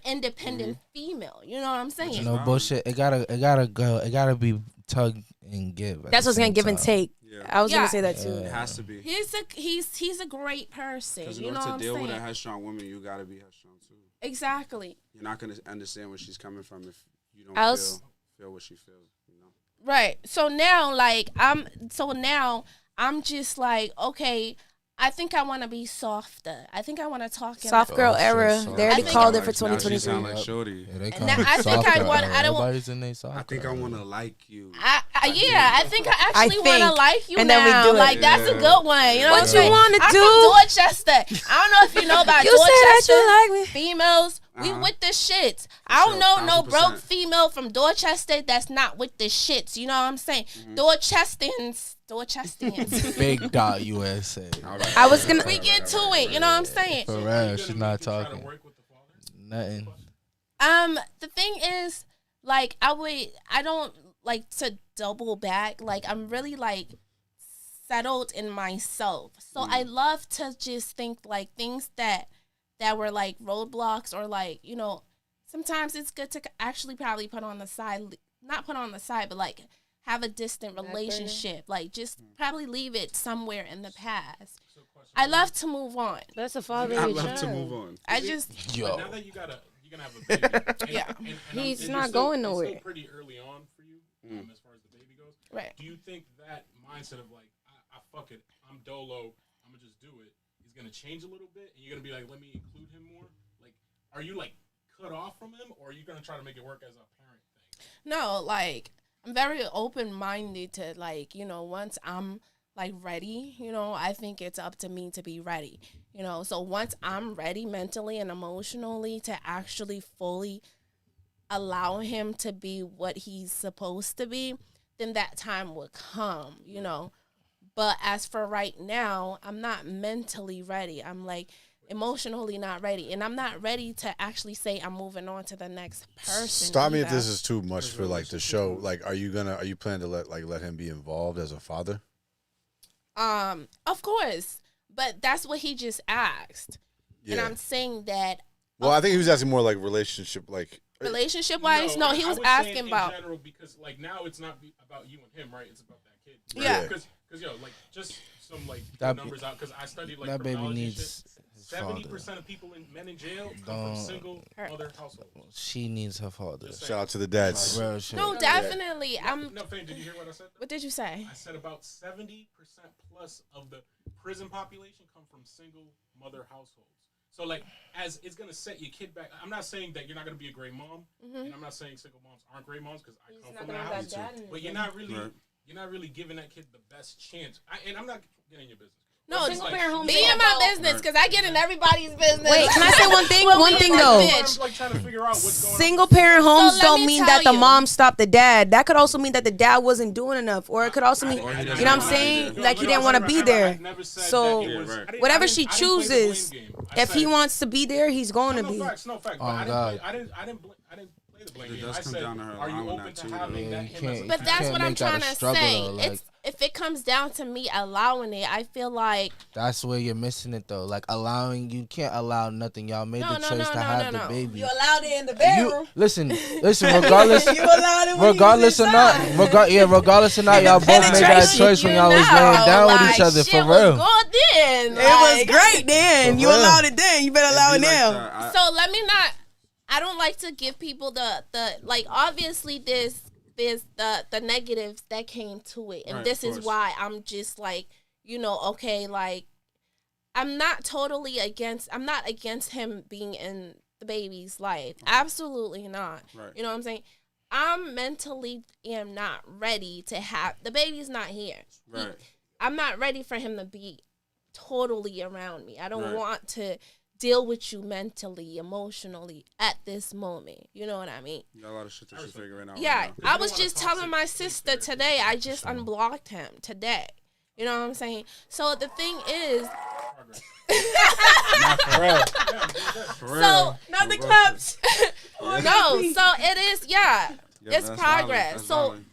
independent female. You know what I'm saying?
No bullshit. It gotta be tug and give. at
That's
the
what's gonna
same
give and
time.
take.
Yeah.
I was
Yeah.
gonna say that too.
It has to be.
He's a great person.
Because in
You know
order
what
to
I'm
deal with a
saying?
headstrong woman, you gotta be headstrong too.
Exactly.
You're not gonna understand where she's coming from if you don't
Else-
feel what she feels. You know.
Right. So now I'm just like, okay, I think I want to be softer. I think I want to talk in
Soft girl
shit,
era.
soft.
They already
I think
called
I'm
it for
Now she
2023.
sound like Shorty.
Yeah, they
And
call
that-
it
I think
soft
I
girl.
want- I don't-
Everybody's in their soft
I think I
girl.
want to like you.
I think I actually
I
want to
think.
like you
And then we
now.
do it.
Like, that's a good one. You know what I'm
What
saying?
you wanna
I'm
do?
from Dorchester. I don't know if you know about
You said that
Dorchester.
you like me.
Females, we with the shits. I don't
sure,
know no
1000%.
broke female from Dorchester that's not with the shits. You know what I'm saying? Dorchesters.
Big dot USA.
All right.
I was gonna.
We get to it. You know what I'm saying?
For real, she's not
Try to
talking.
work with the father?
Nothing.
The thing is, like, I don't like to double back. Like, I'm really like settled in myself. So I love to just think like things that were like roadblocks or like, you know, sometimes it's good to actually probably put on the side, not put on the side, but like have a distant relationship. Like, just probably leave it somewhere in the past. I love to move on.
That's a father.
I love to move on.
I just
Yo.
Now that you got you're gonna have a baby.
Yeah.
He's
and
not
you're still-
going
it's
nowhere.
Still pretty early on for you, as far as the baby goes.
Right.
Do you think that mindset of like, I fuck it, I'm dolo, I'm gonna just do it, is gonna change a little bit, and you're gonna be like, let me include him more? Like, are you like cut off from him, or are you gonna try to make it work as a parent thing?
No, like I'm very open minded to like, you know, once I'm like ready, you know, I think it's up to me to be ready. You know, so once I'm ready mentally and emotionally to actually fully allow him to be what he's supposed to be, then that time will come, you know. But as for right now, I'm not mentally ready. I'm like emotionally not ready. And I'm not ready to actually say I'm moving on to the next person.
Stop me if
either.
this is too much for like the show. Like, are you planning to let him be involved as a father?
Of course. But that's what he just asked.
Yeah.
And I'm saying that
Well, I think he was asking more like relationship, like.
relationship wise, no, he
I
was
saying
asking
in
about
general, because like now it's not about you and him, right? It's about that kid.
Yeah.
Because yo, like just some like
That
numbers out, because I studied like
that baby
criminology and
needs his
shit.
father.
70% of people men in jail come from single mother households.
She needs her father.
Just
Shout out to the dads.
Real shit.
no, definitely.
No, Fame, did you hear what I said?
What did you say?
I said about 70% plus of the prison population come from single mother households. So like, as it's gonna set your kid back. I'm not saying that you're not gonna be a great mom, and I'm not saying single moms aren't great moms, because I come from that house. But you're not really giving that kid the best chance. And I'm not getting in your business.
No,
It's
just
like,
be in my business, because I get in everybody's business.
Wait, can I say one thing?
Well,
One
we
thing
like
though.
bitch.
I'm like trying to figure out what's going on.
Single parent homes
let
don't
me
mean
tell
that the
you.
mom stopped the dad. That could also mean that the dad wasn't doing enough, or it could also mean,
Or he
you know
doesn't
what I'm
wanna be
saying?
there.
Like he didn't want to be there. So whatever she
I didn't play the blame
chooses,
game.
if he wants to be there, he's going to be.
No facts. But
Oh,
I
God.
didn't play the blame
It
game.
does
I
come
said,
down to her
are you
allowing
open
that
to
too,
having
though.
that
You
him as a
can't-
But that's
can't
what I'm
make that
trying
a
to
struggle,
say.
though, like-
It's if it comes down to me allowing it, I feel like
That's where you're missing it though. Like allowing, you can't allow nothing. Y'all made
No,
the
no,
choice
no,
to
no,
have
no,
the
no.
baby.
allowed it in the
You listen. Regardless,
You allowed it when
regardless
you
or
was
not,
inside.
regardless or not, y'all both made that
Penetration,
choice when
you
y'all was
know,
laying down with each
like,
other
shit
for
was
real.
good then.
It was
Like,
great then.
For
You
real.
allowed it then. You better allow it now.
So let me not. I don't like to give people the like. Obviously, there's the negatives that came to it, and
Right,
this
of
is
course.
why I'm just like, you know, okay, like I'm not totally against. I'm not against him being in the baby's life. Absolutely not.
Right.
You know what I'm saying? I'm mentally am not ready to have the baby's not here.
Right.
I'm not ready for him to be totally around me. I don't
Right.
want to deal with you mentally, emotionally at this moment. You know what I mean?
You got a lot of shit that you're figuring out.
Yeah,
right now.
I was just telling my sister today, I just unblocked him today. You know what I'm saying? So the thing is,
For real.
so
Not the cops.
no, so it is, yeah, it's
that's
progress.
valid. That's
So
valid.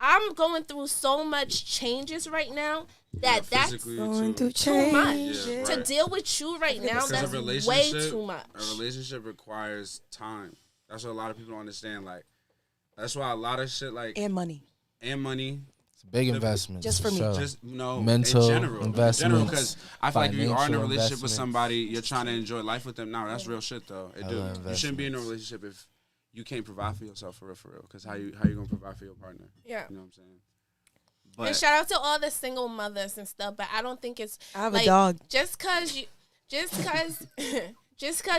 I'm going through so much changes right now that that's
Physically,
Going
too.
thoo
too much.
Yeah,
To
right.
deal with you right now,
Because
that's
a
way
relationship-
too much.
A relationship requires time. That's what a lot of people don't understand. Like, that's why a lot of shit, like,
And money.
and money,
It's a big investment.
Just for me.
just
Mental
in general,
investments,
because I feel like if you are in a
financial
relationship with
investments.
somebody, you're trying to enjoy life with them. No, that's real shit though. It do.
Hella
You shouldn't be in a
investments.
relationship if you can't provide for yourself for real. Because how you gonna provide for your partner?
Yeah.
You know what I'm saying?
And
But
shout out to all the single mothers and stuff, but I don't think it's
I have
like,
a dog.
just cause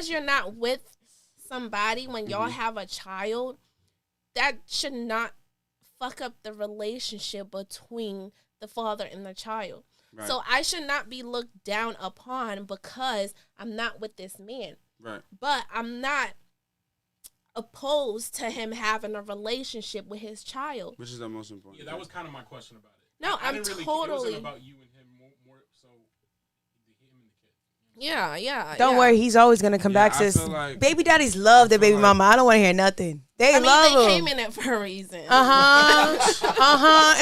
you're not with somebody when y'all
Mm-hmm.
have a child, that should not fuck up the relationship between the father and the child.
Right.
So I should not be looked down upon because I'm not with this man.
right,
But I'm not opposed to him having a relationship with his child.
which is the most important.
Yeah, that was kind of my question about it.
No,
I
I'm
didn't really, It
totally.
wasn't about you and him more so him and the kid.
Yeah.
Don't worry, he's always gonna come
Yeah,
back.
I
Sis,
feel like-
baby daddies love their
I feel
baby
like-
mama. I don't want to hear nothing. They
I mean,
love
they
them.
came in it for a reason.
And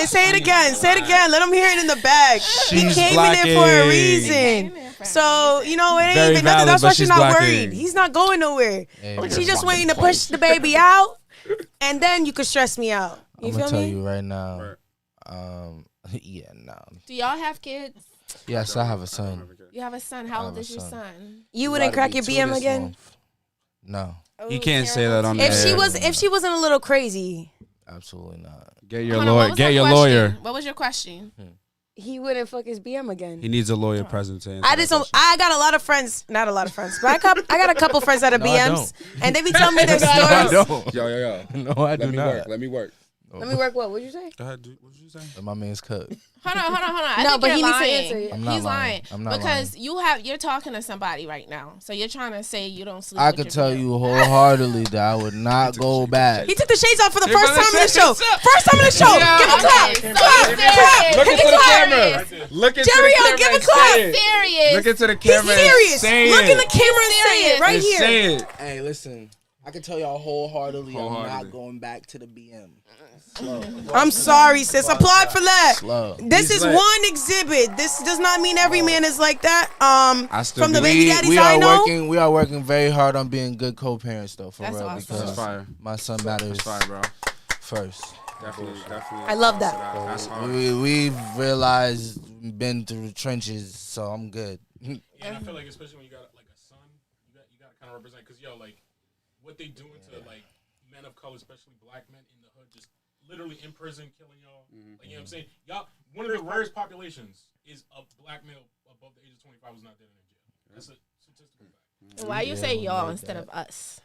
say it again. Say it again. Let them hear it in the back. He
She's
came in there for a
blocking.
reason. So, you know, it ain't
Very
even nothing.
valid,
That's
but
why she's
she's
not
blocking.
worried. He's not going nowhere.
Hey,
She's just waiting to push the baby out, and then you could stress me out. You
I'm
feel
gonna tell
me?
you right now.
Right.
Yeah, no.
Do y'all have kids?
Yes, I have a
I don't
son.
have a kid.
You have a son.
I
How
have
old
a
is your
son.
son?
You
About
wouldn't
to
crack
be
your
2
BM
this
again?
month. No.
He can't say that on
If
there.
she wasn't a little crazy,
Absolutely not.
Get your
Hold on,
lawyer.
what was
Get
her
your
question?
lawyer.
What was your question?
he wouldn't fuck his BM again.
He needs a lawyer present to answer
I
that
just don't.
question.
I got a lot of friends, not a lot of friends, but I got a couple friends that are
No, I
BMs, and they be telling me their stories.
don't.
Yo.
No, I do not.
Let me work.
Let me work. What? What'd you say?
Go ahead. What did you say?
My man's cut.
Hold on. I
No,
think
but
you're
he needs to
lying.
answer it.
I'm not
He's lying.
I'm not
because
lying.
you're talking to somebody right now, so you're trying to say you don't sleep.
I
with
could
your
tell
BM.
you wholeheartedly that I would not go back.
He took the shades off for the
Hey,
first
brother,
time in the
shut
show.
this up.
First time in the show.
Yeah.
Give a clap.
Okay, so
Clap.
he's serious.
Look into the
He's
camera.
serious.
Look into
Jerry,
the
I'll
camera
give a
and
clap.
say it.
Serious.
Look into the
He's
camera.
serious.
And say
Look
it.
in the camera and say it right
And
here.
Say it.
Hey, listen. I can tell y'all wholeheartedly, I'm
Wholeheartedly.
not going back to the BM. Slow.
I'm sorry, sis. Applaud for that.
Slow.
This
He's
is
lit.
one exhibit. This does not mean every man is like that.
I still
From the
believe-
baby daddies I know.
We are working very hard on being good co-parents though, for
That's
real.
awesome.
Because
That's fire.
my son matters
That's fire, bro.
first.
Definitely.
I love that.
That's hard.
We've realized, been through the trenches, so I'm good.
Yeah, and I feel like especially when you got like a son, you got to kind of represent because like what they doing to like men of color, especially black men in the hood, just literally in prison killing y'all. Like you know what I'm saying? Y'all, one of the rarest populations is a black male above the age of 25 who's not dead in jail. That's a statistical fact.
Why you say y'all instead of us?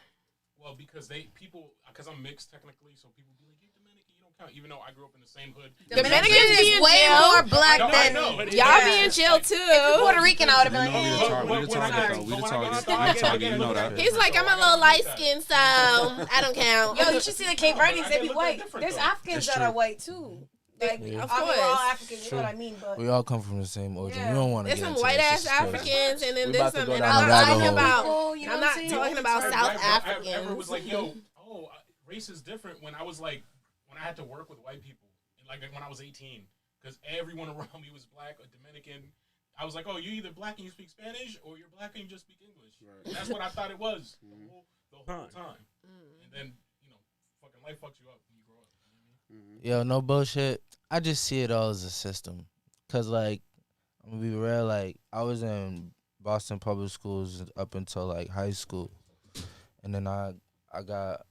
Well, because because I'm mixed technically, so people be like, "You Dominican, you don't count," even though I grew up in the same hood.
Dominicans
is way more black than
Y'all be in jail too.
Puerto Rican. I would have been
No, we
like,
the target. We the target, though. We the target. You know that.
He's like, I'm a little light skinned, so I don't count.
yo, you should see the Cape Verdeans. They be white.
different,
There's
though.
Africans that are white too. Like,
Of
I mean, we're all
course.
Africans. You know what I mean? But
We all come from the same origin.
Yeah.
We don't want to
There's
get
some
into
white
this.
ass
This is crazy.
Africans, and then
We
there's
about to
some.
go
And
down
I'm
the
not
rabbit
talking
hole.
about.
You know
I'm
what
not
I'm saying?
talking about South
Africans. I
Africans.
was like, yo, race is different when I was like, when I had to work with white people, and like when I was 18, because everyone around me was black or Dominican. I was like, oh, you're either black and you speak Spanish, or you're black and you just speak English. Right. That's what I thought it was the whole time. And then, fucking life fucks you up when you grow up. You know what I mean?
Yo, no bullshit. I just see it all as a system. Cause like, I'm gonna be real. Like, I was in Boston public schools up until like high school, and then I got